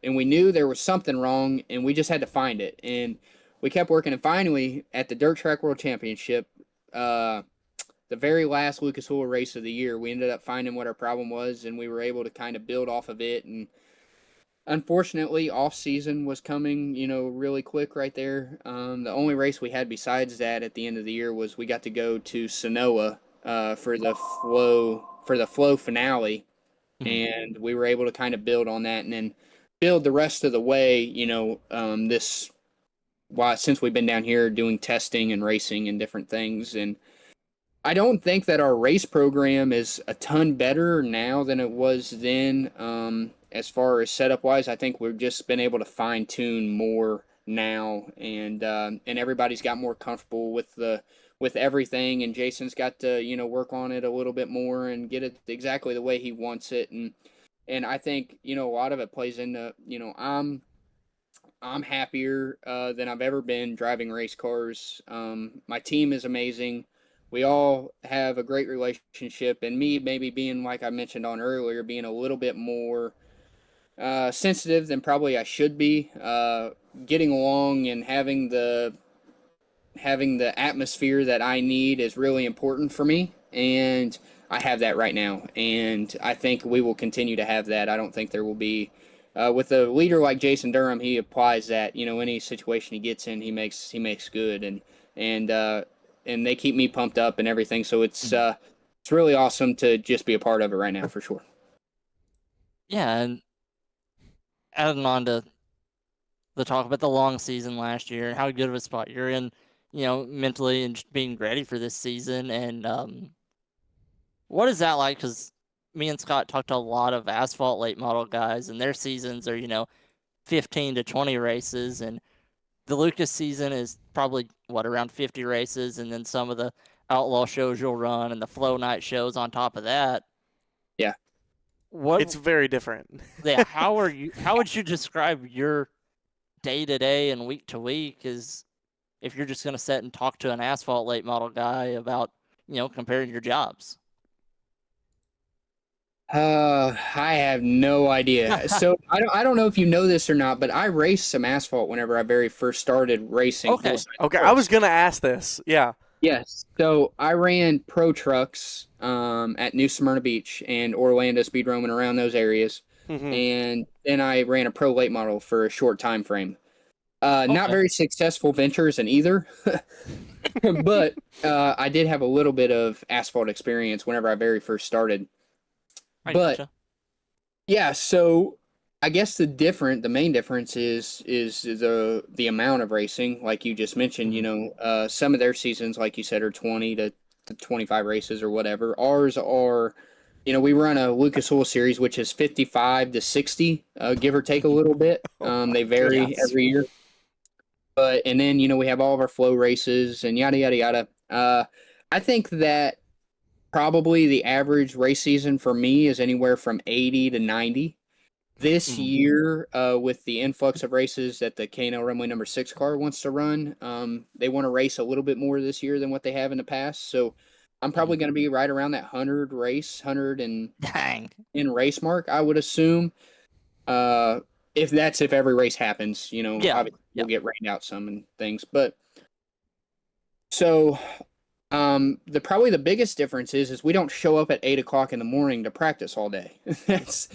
Speaker 2: we knew there was something wrong, and we just had to find it. And we kept working, and finally, at the Dirt Track World Championship, the very last Lucas Oil race of the year, we ended up finding what our problem was, and we were able to kind of build off of it. And unfortunately, off season was coming, really quick right there. The only race we had besides that at the end of the year was we got to go to Sonoa for the flow finale,
Speaker 1: Mhm.
Speaker 2: and we were able to kind of build on that and then build the rest of the way. This why since we've been down here doing testing and racing and different things. And I don't think that our race program is a ton better now than it was then. As far as setup wise, I think we've just been able to fine tune more now, and everybody's got more comfortable with everything. And Jason's got to work on it a little bit more and get it exactly the way he wants it. And I think a lot of it plays into I'm happier than I've ever been driving race cars. My team is amazing. We all have a great relationship, and me maybe being, like I mentioned on earlier, being a little bit more sensitive than probably I should be. Getting along and having the atmosphere that I need is really important for me, and I have that right now, and I think we will continue to have that. I don't think there will be with a leader like Jason Durham. He applies that any situation he gets in, he makes good, and uh, and they keep me pumped up and everything. So
Speaker 1: Mhm.
Speaker 2: it's really awesome to just be a part of it right now for sure.
Speaker 1: Yeah, and adding on to the talk about the long season last year and how good of a spot you're in, mentally and just being ready for this season. And what is that like? Because me and Scott talked to a lot of asphalt late model guys, and their seasons are 15 to 20 races, and the Lucas season is probably around 50 races, and then some of the outlaw shows you'll run and the flow night shows on top of that.
Speaker 2: Yeah.
Speaker 1: What?
Speaker 3: It's very different.
Speaker 1: Yeah. How would you describe your day to day and week to week? Is if you're just going to sit and talk to an asphalt late model guy about, comparing your jobs?
Speaker 2: I have no idea. So I don't know if you know this or not, but I raced some asphalt whenever I very first started racing
Speaker 1: Okay.
Speaker 2: full-size
Speaker 3: Okay, I
Speaker 2: trucks.
Speaker 3: was gonna ask this. Yeah.
Speaker 2: Yes. So I ran pro trucks at New Smyrna Beach and Orlando Speedrome and around those areas.
Speaker 3: Hmm.
Speaker 2: And then I ran a pro late model for a short time frame. Not
Speaker 1: Okay.
Speaker 2: very successful ventures in either, but I did have a little bit of asphalt experience whenever I very first started.
Speaker 1: I
Speaker 2: But
Speaker 1: gotcha.
Speaker 2: yeah, so I guess the main difference is the amount of racing, like you just mentioned. Some of their seasons, like you said, are 20 to 25 races or whatever. Ours are, we run a Lucas Oil series, which is 55 to 60, give or take a little bit.
Speaker 3: Oh my
Speaker 2: They vary
Speaker 3: goodness.
Speaker 2: every year. But and then we have all of our flow races and yada yada yada. I think that probably the average race season for me is anywhere from 80 to 90. This
Speaker 1: Mhm.
Speaker 2: year, with the influx of races that the K&L Runway number 6 car wants to run, they want to race a little bit more this year than what they have in the past. So I'm probably going to be right around that 100 and
Speaker 1: Dang.
Speaker 2: in race mark, I would assume. Uh, if every race happens,
Speaker 1: Yeah.
Speaker 2: obviously
Speaker 1: Yeah.
Speaker 2: we'll get rained out some and things. But so probably the biggest difference is we don't show up at 8 o'clock in the morning to practice all day.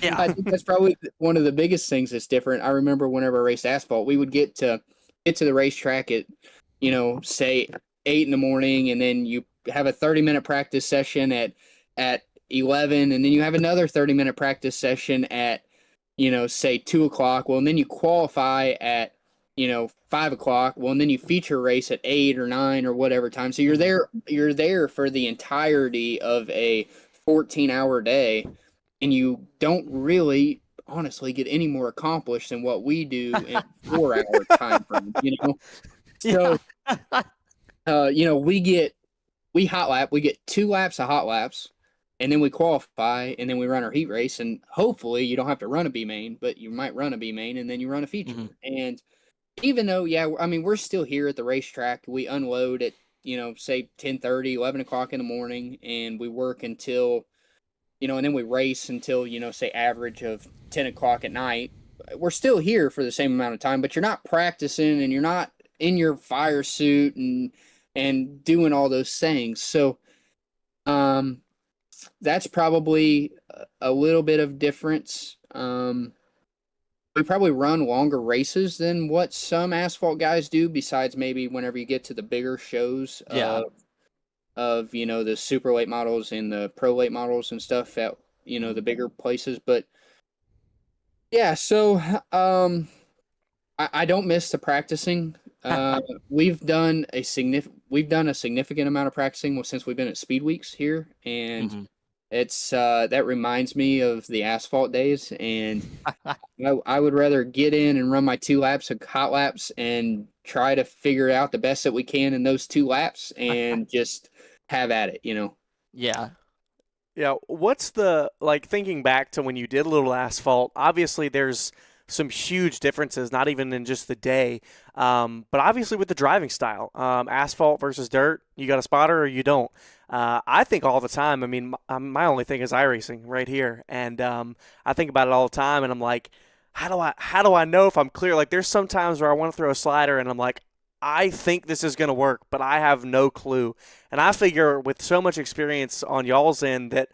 Speaker 1: Yeah.
Speaker 2: I think that's probably one of the biggest things that's different. I remember whenever I raced asphalt, we would get to the racetrack at, say 8 in the morning, and then you have a 30-minute practice session at 11, and then you have another 30-minute practice session at, say 2 o'clock. Well, and then you qualify at 5 o'clock. Well, and then you feature race at 8 or 9 or whatever time. So
Speaker 1: Mhm.
Speaker 2: you're there for the entirety of a 14-hour day, and you don't really honestly get any more accomplished than what we do in a 4 hour time frame.
Speaker 1: Yeah.
Speaker 2: So we hot lap, we get 2 laps of hot laps, and then we qualify, and then we run our heat race, and hopefully you don't have to run a B main, but you might run a B main, and then you run a feature.
Speaker 1: Mhm.
Speaker 2: And even though, yeah, I mean, we're still here at the racetrack. We unload at, say 10:30, 11 o'clock in the morning, and we work until, and then we race until, say average of 10 o'clock at night. We're still here for the same amount of time, but you're not practicing and you're not in your fire suit and doing all those things. So, um, that's probably a little bit of difference. We probably run longer races than what some asphalt guys do, besides maybe whenever you get to the bigger shows
Speaker 1: Yeah.
Speaker 2: of the super late models and the pro late models and stuff at the bigger places. But yeah, so I don't miss the practicing. We've done a significant amount of practicing since we've been at Speed Weeks here, and
Speaker 1: Mhm.
Speaker 2: it's that reminds me of the asphalt days. And I would rather get in and run my 2 laps of hot laps and try to figure out the best that we can in those 2 laps and just have at it.
Speaker 1: Yeah.
Speaker 3: Yeah, what's the like thinking back to when you did a little asphalt? Obviously, there's some huge differences, not even in just the day, but obviously with the driving style, asphalt versus dirt. You got a spotter or you don't. I think all the time. I mean, my only thing is iRacing right here, and I think about it all the time, and I'm like, how do I know if I'm clear? Like, there's some times where I want to throw a slider, and I'm like, I think this is going to work, but I have no clue. And I figure with so much experience on y'all's end that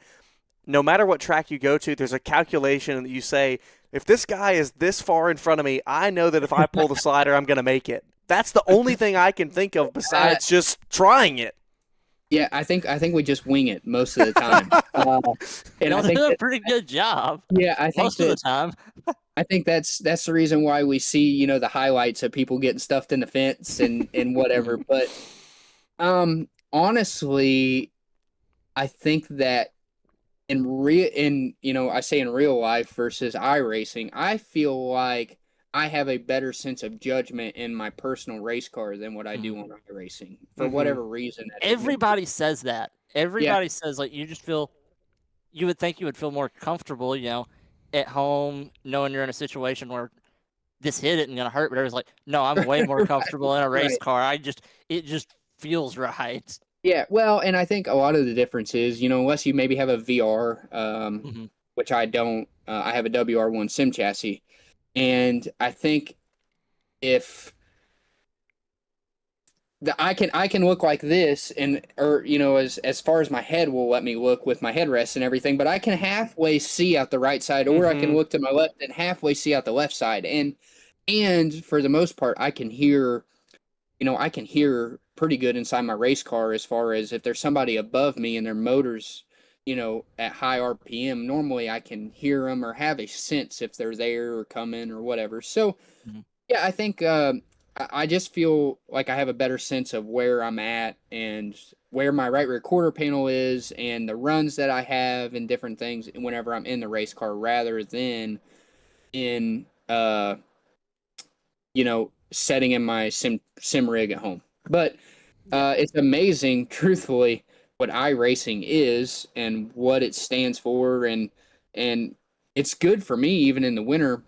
Speaker 3: no matter what track you go to, there's a calculation that you say, if this guy is this far in front of me, I know that if I pull the slider, I'm going to make it. That's the only thing I can think of
Speaker 2: Uh,
Speaker 3: besides just trying it.
Speaker 2: yeah, I think we just wing it most of the time, and I
Speaker 1: Y'all
Speaker 2: think
Speaker 1: do a
Speaker 2: that
Speaker 1: pretty good job
Speaker 2: yeah, I think
Speaker 1: most of the
Speaker 2: that
Speaker 1: time.
Speaker 2: I think that's the reason why we see the highlights of people getting stuffed in the fence and whatever.
Speaker 1: Mhm.
Speaker 2: But honestly, I think that I say in real life versus iRacing, I feel like I have a better sense of judgment in my personal race car than what I do
Speaker 1: Mhm.
Speaker 2: on iRacing for
Speaker 3: Hmm.
Speaker 2: whatever reason that it may be.
Speaker 1: Everybody says that.
Speaker 2: Yeah,
Speaker 1: Everybody says, like, you would think you would feel more comfortable, at home, knowing you're in a situation where this hit isn't gonna hurt, but everyone's like, no, I'm way more comfortable in a race
Speaker 2: Right.
Speaker 1: car. It just feels right.
Speaker 2: Yeah, well, and I think a lot of the difference is, unless you maybe have a VR,
Speaker 1: Hmm.
Speaker 2: which I don't, I have a WR1 sim chassis, and I think if I can look like this, and or as far as my head will let me look with my headrest and everything, but I can halfway see out the right side, or I can
Speaker 3: Mm-hmm.
Speaker 2: look to my left and halfway see out the left side, and for the most part, I can hear pretty good inside my race car as far as if there's somebody above me and their motors, at high RPM. Normally, I can hear them or have a sense if they're there or coming or whatever. So,
Speaker 1: Hmm.
Speaker 2: yeah, I think I just feel like I have a better sense of where I'm at and where my right rear quarter panel is and the runs that I have and different things whenever I'm in the race car rather than in setting in my sim rig at home. But
Speaker 1: Yeah.
Speaker 2: it's amazing, truthfully, what iRacing is and what it stands for, and it's good for me even in the winter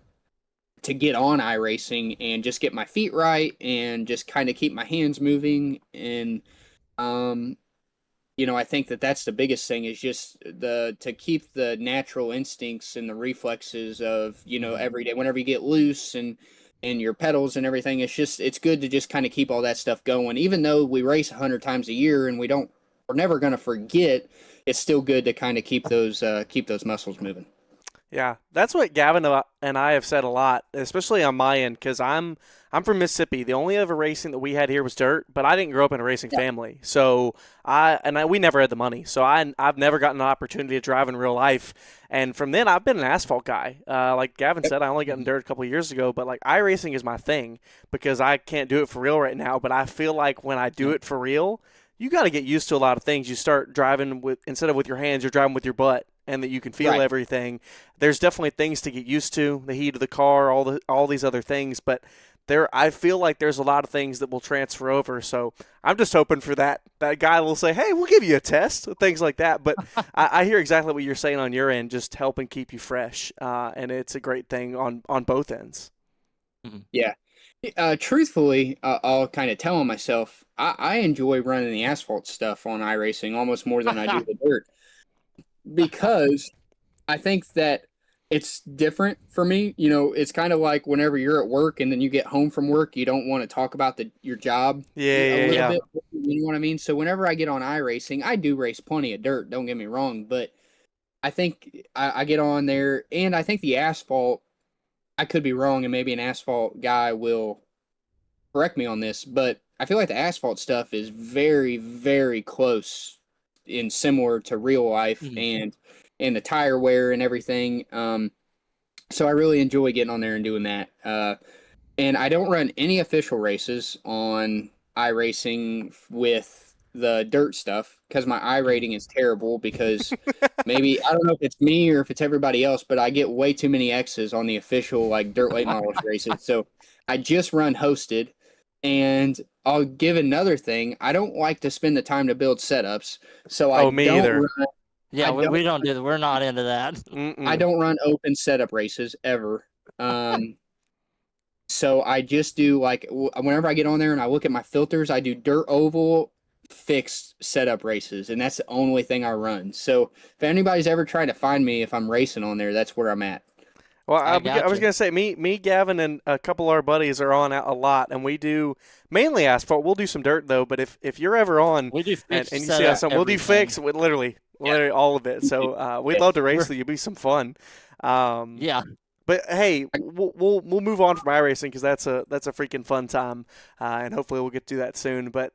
Speaker 2: to get on iRacing and just get my feet right and just kind of keep my hands moving and um I think that that's the biggest thing is just the to keep the natural instincts and the reflexes of
Speaker 1: Hmm.
Speaker 2: every day whenever you get loose and your pedals and everything. It's good to just kind of keep all that stuff going. Even though we race 100 times a year and we're never going to forget. It's still good to kind of keep those muscles moving.
Speaker 3: Yeah, that's what Gavin and I have said a lot, especially on my end, because I'm from Mississippi. The only other racing that we had here was dirt, but I didn't grow up in a racing
Speaker 2: Yeah.
Speaker 3: family, so we never had the money, so I've never gotten an opportunity to drive in real life. And from then, I've been an asphalt guy. Like Gavin
Speaker 2: Yep.
Speaker 3: said, I only got in dirt a couple of years ago, but like iRacing is my thing because I can't do it for real right now. But I feel like when I do
Speaker 1: Yeah.
Speaker 3: it for real, you got to get used to a lot of things. You start driving with instead of with your hands, you're driving with your butt, and that you can feel
Speaker 2: Right.
Speaker 3: everything. There's definitely things to get used to, the heat of the car, all these other things, but I feel like there's a lot of things that will transfer over. So I'm just hoping for that guy will say, "Hey, we'll give you a test," things like that. But I hear exactly what you're saying on your end, just helping keep you fresh, and it's a great thing on both ends.
Speaker 1: Hmm.
Speaker 2: Yeah. Truthfully, I'll kind of tell myself I enjoy running the asphalt stuff on iRacing almost more than I do the dirt because I think that it's different for me. It's kind of like whenever you're at work and then you get home from work, you don't want to talk about your job
Speaker 3: Yeah,
Speaker 2: a
Speaker 3: yeah,
Speaker 2: little
Speaker 3: yeah.
Speaker 2: bit. You know what I mean? So whenever I get on iRacing, I do race plenty of dirt. Don't get me wrong, but I think I get on there, and I think the asphalt. I could be wrong, and maybe an asphalt guy will correct me on this, but I feel like the asphalt stuff is very, very close and similar to real life
Speaker 1: Hmm.
Speaker 2: and the tire wear and everything. So I really enjoy getting on there and doing that. And I don't run any official races on iRacing with the dirt stuff because my I
Speaker 1: Hmm.
Speaker 2: rating is terrible because maybe I don't know if it's me or if it's everybody else, but I get way too many X's on the official like dirt late models races. So I just run hosted, and I'll give another thing. I don't like to spend the time to build setups, so
Speaker 3: Oh, me either.
Speaker 1: Yeah,
Speaker 2: I don't
Speaker 1: we don't do that. We're not into that.
Speaker 2: I
Speaker 3: Mm-mm.
Speaker 2: don't run open setup races ever. So I just do like whenever I get on there and I look at my filters, I do dirt oval fixed setup races, and that's the only thing I run. So if anybody's ever trying to find me if I'm racing on there, that's where I'm at.
Speaker 3: Well,
Speaker 1: I
Speaker 3: I
Speaker 1: got
Speaker 3: was
Speaker 1: you.
Speaker 3: gonna say me, Gavin, and a couple of our buddies are on a lot, and we do mainly asphalt. We'll do some dirt though, but if you're ever on
Speaker 1: We do
Speaker 3: and
Speaker 1: fixed
Speaker 3: you see us
Speaker 1: setup
Speaker 3: on, we'll do
Speaker 1: everything.
Speaker 3: fix with literally all of it. So we'd
Speaker 2: Yeah.
Speaker 3: love to race
Speaker 1: We're
Speaker 3: with you. It'd be some fun. Um,
Speaker 1: yeah.
Speaker 3: but hey, we'll move on from iRacing because that's a freaking fun time, and hopefully we'll get to that soon. But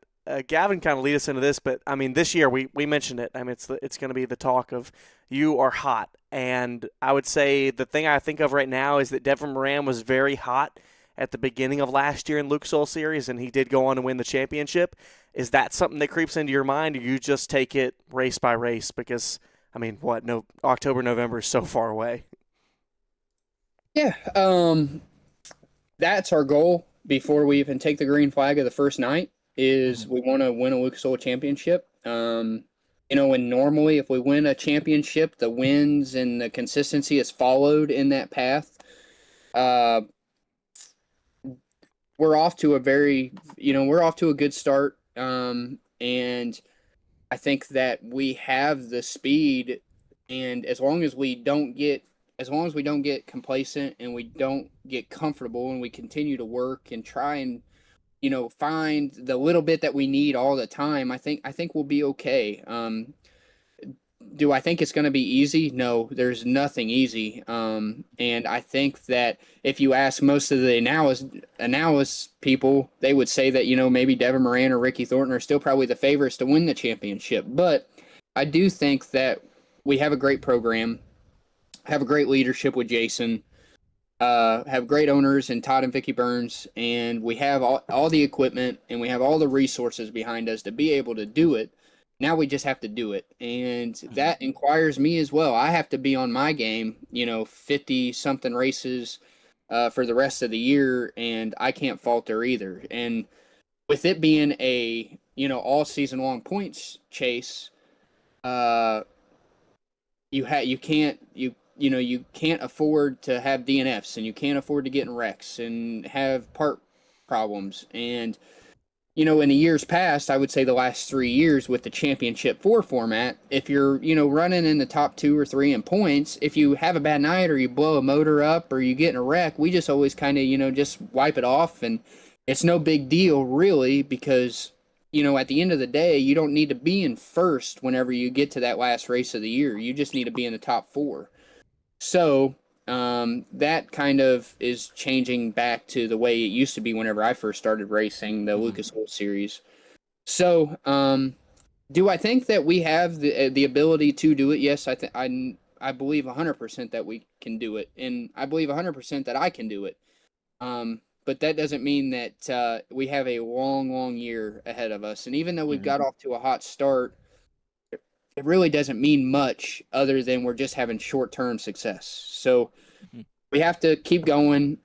Speaker 3: Gavin kind of lead us into this, but I mean this year we mentioned it. I mean it's going to be the talk of you are hot, and I would say the thing I think of right now is that Devin Moran was very hot at the beginning of last year in Luke's Oil Series, and he did go on to win the championship. Is that something that creeps into your mind, or you just take it race by race? Because I mean, what? No, October, November is so far away.
Speaker 2: Yeah. That's our goal before we even take the green flag of the first night is
Speaker 1: Hmm.
Speaker 2: we want to win a Lucas Oil championship. And normally if we win a championship, the wins and the consistency is followed in that path. Uh, we're off to a good start. And I think that we have the speed, and as long as we don't get complacent and we don't get comfortable and we continue to work and try and find the little bit that we need all the time, I think we'll be okay. Do I think it's going to be easy? No, there's nothing easy. And I think that if you ask most of the analysis people, they would say that, maybe Devin Moran or Ricky Thornton are still probably the favorites to win the championship. But I do think that we have a great program, have a great leadership with Jason, have great owners in Todd and Vicky Burns, and we have all the equipment and we have all the resources behind us to be able to do it. Now we just have to do it. And that inquires me as well. I have to be on my game, 50 something races for the rest of the year, and I can't falter either. And with it being a, all season long points chase, you can't afford to have DNFs, and you can't afford to get in wrecks and have part problems. And in the years past, I would say the last 3 years with the Championship 4 format, if you're, running in the top 2 or 3 in points, if you have a bad night or you blow a motor up or you get in a wreck, we just always kind of, just wipe it off. And it's no big deal, really, because, at the end of the day, you don't need to be in first whenever you get to that last race of the year. You just need to be in the top 4. So that kind of is changing back to the way it used to be whenever I first started racing the Lucas Oil Series. So do I think that we have the ability to do it? Yes, I believe 100% that we can do it, and I believe 100% that I can do it. But that doesn't mean that we have a long year ahead of us. And even though we've got off to a hot start, it really doesn't mean much other than we're just having short-term success. So we have to keep going.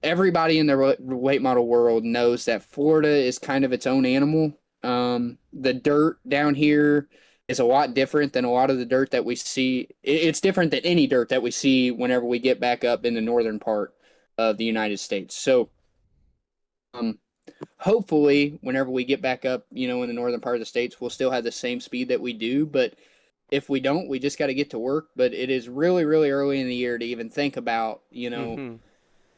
Speaker 2: Everybody in the late model world knows that Florida is kind of its own animal. The dirt down here is a lot different than a lot of the dirt that we see. It's different than any dirt that we see whenever we get back up in the northern part of the United States. So hopefully whenever we get back up, in the northern part of the states, we'll still have the same speed that we do. But if we don't, we just got to get to work. But it is really, really early in the year to even think about,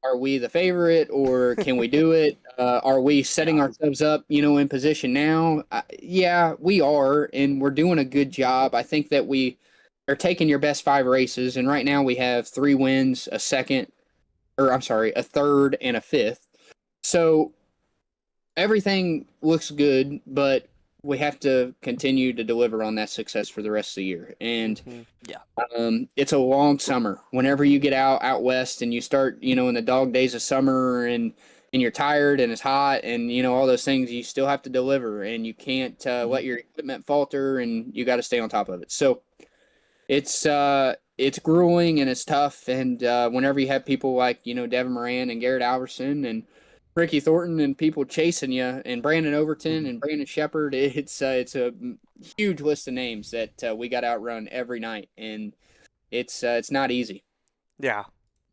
Speaker 2: are we the favorite or can we do it? Are we setting ourselves up, in position now? Yeah, we are, and we're doing a good job. I think that we are taking your best 5 races, and right now we have 3 wins, a third, and a 5th. So everything looks good, but we have to continue to deliver on that success for the rest of the year. And it's a long summer. Whenever you get out west and you start, in the dog days of summer and you're tired and it's hot and, all those things, you still have to deliver, and you can't let your equipment falter, and you got to stay on top of it. So it's grueling and it's tough. And whenever you have people like, Devin Moran and Garrett Alverson and Ricky Thornton and people chasing you, and Brandon Overton and Brandon Shepard, it's a huge list of names that we got to outrun every night, and it's not easy.
Speaker 3: Yeah.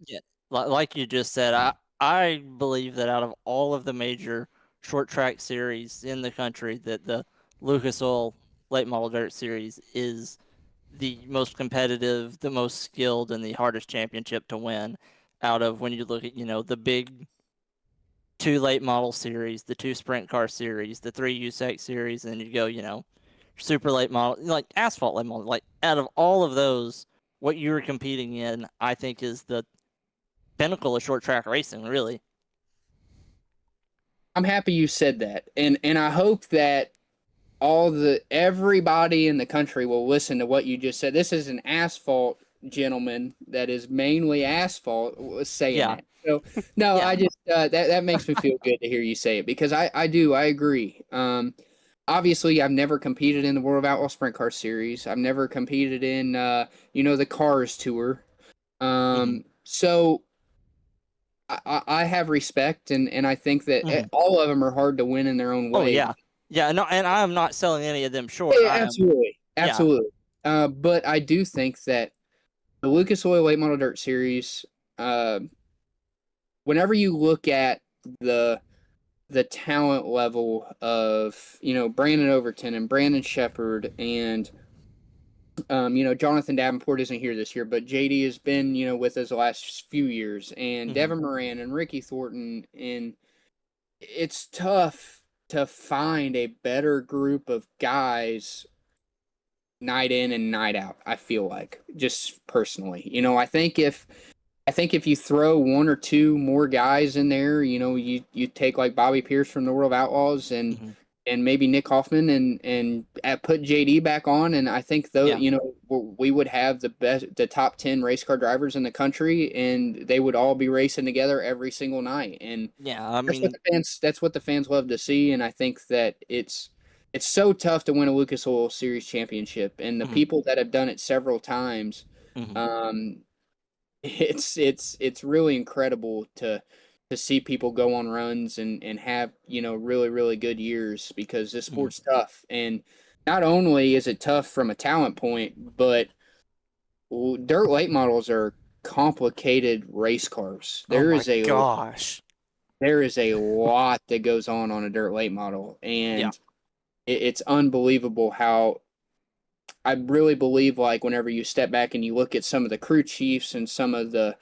Speaker 1: Yeah, like you just said, I believe that out of all of the major short track series in the country, that the Lucas Oil Late Model Dirt Series is the most competitive, the most skilled, and the hardest championship to win. Out of when you look at the big 2 late model series, the 2 sprint car series, the 3 USAC series, and then you go, super late model, like asphalt late model. Like, out of all of those, what you were competing in, I think, is the pinnacle of short track racing, really.
Speaker 2: I'm happy you said that, and I hope that everybody in the country will listen to what you just said. This is an asphalt gentleman that is mainly asphalt saying that. So no, I just that makes me feel good to hear you say it, because I agree. Obviously, I've never competed in the World of Outlaw Sprint Car Series. I've never competed in the Cars Tour. So I have respect, and I think that all of them are hard to win in their own way.
Speaker 1: Oh yeah, no, and I'm not selling any of them short.
Speaker 2: Yeah, absolutely. But I do think that the Lucas Oil Late Model Dirt Series, when whenever you look at the talent level of, Brandon Overton and Brandon Shepard and, Jonathan Davenport isn't here this year, but JD has been, with us the last few years, and Devin Moran and Ricky Thornton, and it's tough to find a better group of guys night in and night out. I feel like, just personally, I think if you throw one or two more guys in there, you take like Bobby Pierce from the World of Outlaws and maybe Nick Hoffman and put JD back on, and I think though we would have the top 10 race car drivers in the country, and they would all be racing together every single night. And that's what the fans love to see, and I think that it's so tough to win a Lucas Oil Series championship, and the people that have done it several times, it's really incredible to see people go on runs and have, really, really good years, because this sport's tough. And not only is it tough from a talent point, but dirt late models are complicated race cars. There is a lot that goes on a dirt late model, and it's unbelievable how I really believe, like, whenever you step back and you look at some of the crew chiefs and some of the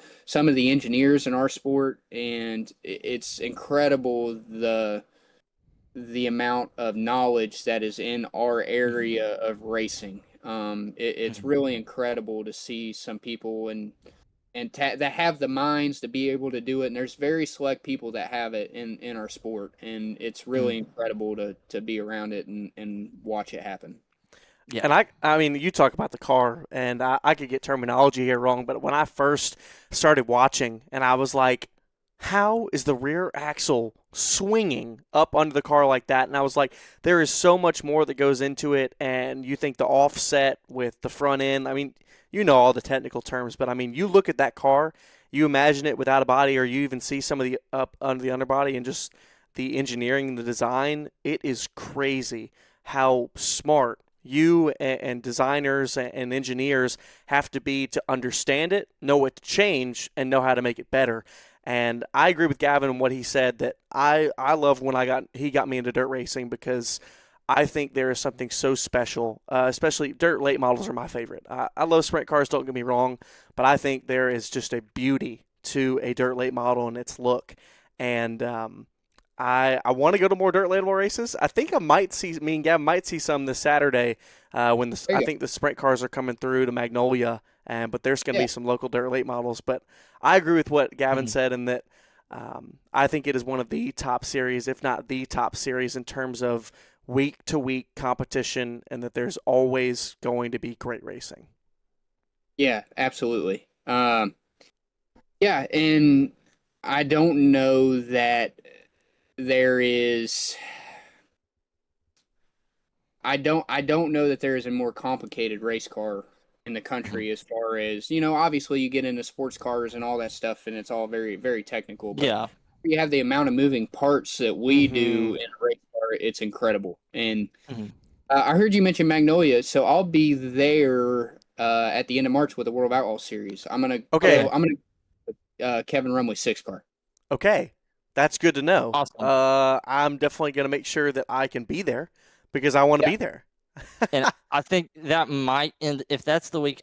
Speaker 2: engineers in our sport, and it's incredible the amount of knowledge that is in our area of racing. It's really incredible to see some people that have the minds to be able to do it, and there's very select people that have it in our sport, and it's really incredible to be around it and watch it happen.
Speaker 3: Yeah. And I mean, you talk about the car, and I could get terminology here wrong, but when I first started watching, and I was like, how is the rear axle swinging up under the car like that? And I was like, there is so much more that goes into it, and you think the offset with the front end, I mean, you know all the technical terms, but I mean, you look at that car, you imagine it without a body, or you even see some of the up under the underbody, and just the engineering, the design, it is crazy how smart you and designers and engineers have to be to understand it, know what to change, and know how to make it better. And I agree with Gavin on what he said, that I love when he got me into dirt racing, because I think there is something so special, especially dirt late models are my favorite. I love sprint cars, don't get me wrong, but I think there is just a beauty to a dirt late model and its look. And I want to go to more dirt late model races. I think me and Gavin might see some this Saturday when I think the sprint cars are coming through to Magnolia, but there's going to be some local dirt late models. But I agree with what Gavin said, in that I think it is one of the top series, if not the top series, in terms of week-to-week competition, and that there's always going to be great racing.
Speaker 2: Yeah, absolutely. And I don't know that there is. I don't know that there is a more complicated race car in the country, as far as, obviously you get into sports cars and all that stuff, and it's all very, very technical. But you have the amount of moving parts that we do in a race car, it's incredible. And I heard you mention Magnolia, so I'll be there at the end of March with the World of Outlaws series. I'm gonna Kevin Rumley 6 car. Okay.
Speaker 3: That's good to know.
Speaker 1: Awesome.
Speaker 3: I'm definitely going to make sure that I can be there, because I want to be there.
Speaker 1: And I think that might end. If that's the week,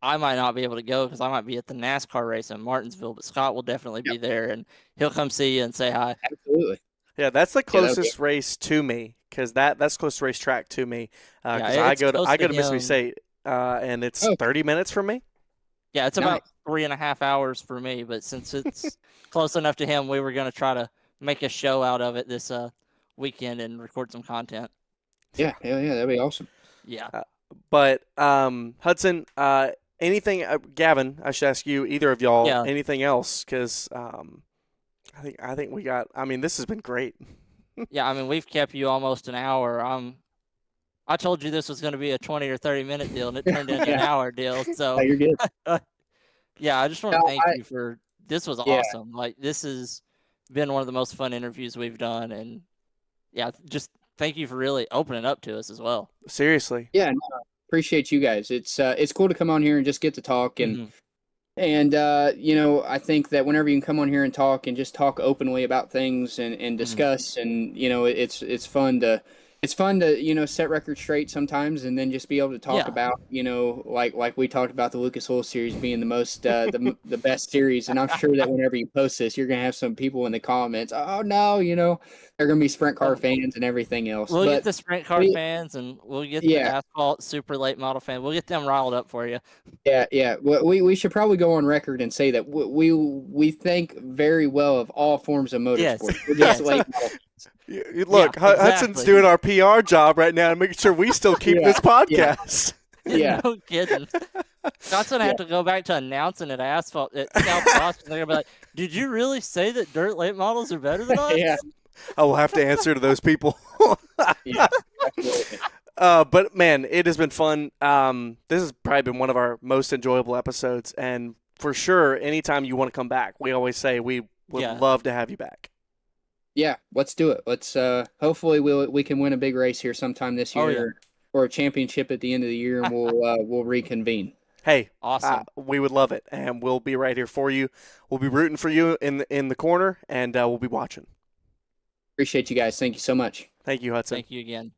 Speaker 1: I might not be able to go, because I might be at the NASCAR race in Martinsville, but Scott will definitely be there, and he'll come see you and say hi.
Speaker 2: Absolutely.
Speaker 3: Yeah, that's the closest race to me, because that's close to racetrack to me. Because I go to Mississippi State, and it's 30 minutes from me.
Speaker 1: Yeah, it's about 3.5 hours for me, but since it's close enough to him, we were going to try to make a show out of it this weekend and record some content.
Speaker 2: Yeah, that'd be awesome.
Speaker 1: Yeah.
Speaker 3: But Hudson, anything, Gavin, I should ask you, either of y'all, anything else? Because I think we got. I mean, this has been great.
Speaker 1: Yeah, I mean, we've kept you almost an hour. I told you this was going to be a 20 or 30-minute deal, and it turned into an hour deal. So
Speaker 2: you're good.
Speaker 1: Yeah, I just want to thank you for this. Was awesome. Like, this has been one of the most fun interviews we've done, and just thank you for really opening up to us as well.
Speaker 3: Seriously.
Speaker 2: Yeah, no, appreciate you guys. It's cool to come on here and just get to talk, and And I think that whenever you can come on here and talk and just talk openly about things and
Speaker 1: Mhm.
Speaker 2: discuss, and it's fun to set records straight sometimes, and then just be able to talk
Speaker 1: Yeah.
Speaker 2: about like we talked about the Lucas Oil series being the most the best series. And I'm sure that whenever you post this, you're gonna have some people in the comments, oh no, they're gonna be sprint car
Speaker 1: Oh,
Speaker 2: fans and everything else.
Speaker 1: we'll get
Speaker 2: But
Speaker 1: the sprint car
Speaker 2: we,
Speaker 1: fans, and we'll get the
Speaker 2: yeah,
Speaker 1: asphalt super late model fan. We'll get them riled up for you.
Speaker 2: yeah. We should probably go on record and say that we think very well of all forms of
Speaker 1: Yes.
Speaker 2: motorsports. We're just
Speaker 1: Yes.
Speaker 2: late model.
Speaker 3: Look,
Speaker 1: Yeah,
Speaker 3: Hudson's
Speaker 1: exactly.
Speaker 3: doing our PR job right now and making sure we still keep
Speaker 2: Yeah,
Speaker 3: this
Speaker 2: yeah,
Speaker 3: podcast.
Speaker 2: yeah,
Speaker 1: No kidding. Scott's gonna
Speaker 2: yeah,
Speaker 1: have to go back to announcing at asphalt at South Boston. They're gonna be like, "Did you really say that dirt late models are better than
Speaker 2: yeah,
Speaker 1: us?"
Speaker 3: I will have to answer to those people.
Speaker 2: yeah. Absolutely.
Speaker 3: But man, it has been fun. This has probably been one of our most enjoyable episodes, and for sure, anytime you want to come back, we always say we would
Speaker 1: Yeah.
Speaker 3: love to have you back.
Speaker 2: Yeah, let's do it. Let's hopefully we can win a big race here sometime this
Speaker 1: Oh yeah.
Speaker 2: year, or a championship at the end of the year, and we'll reconvene.
Speaker 3: Hey,
Speaker 1: Awesome.
Speaker 3: we would love it, and we'll be right here for you. We'll be rooting for you in the corner, and we'll be watching.
Speaker 2: Appreciate you guys. Thank you so much.
Speaker 3: Thank you, Hudson.
Speaker 1: Thank you again.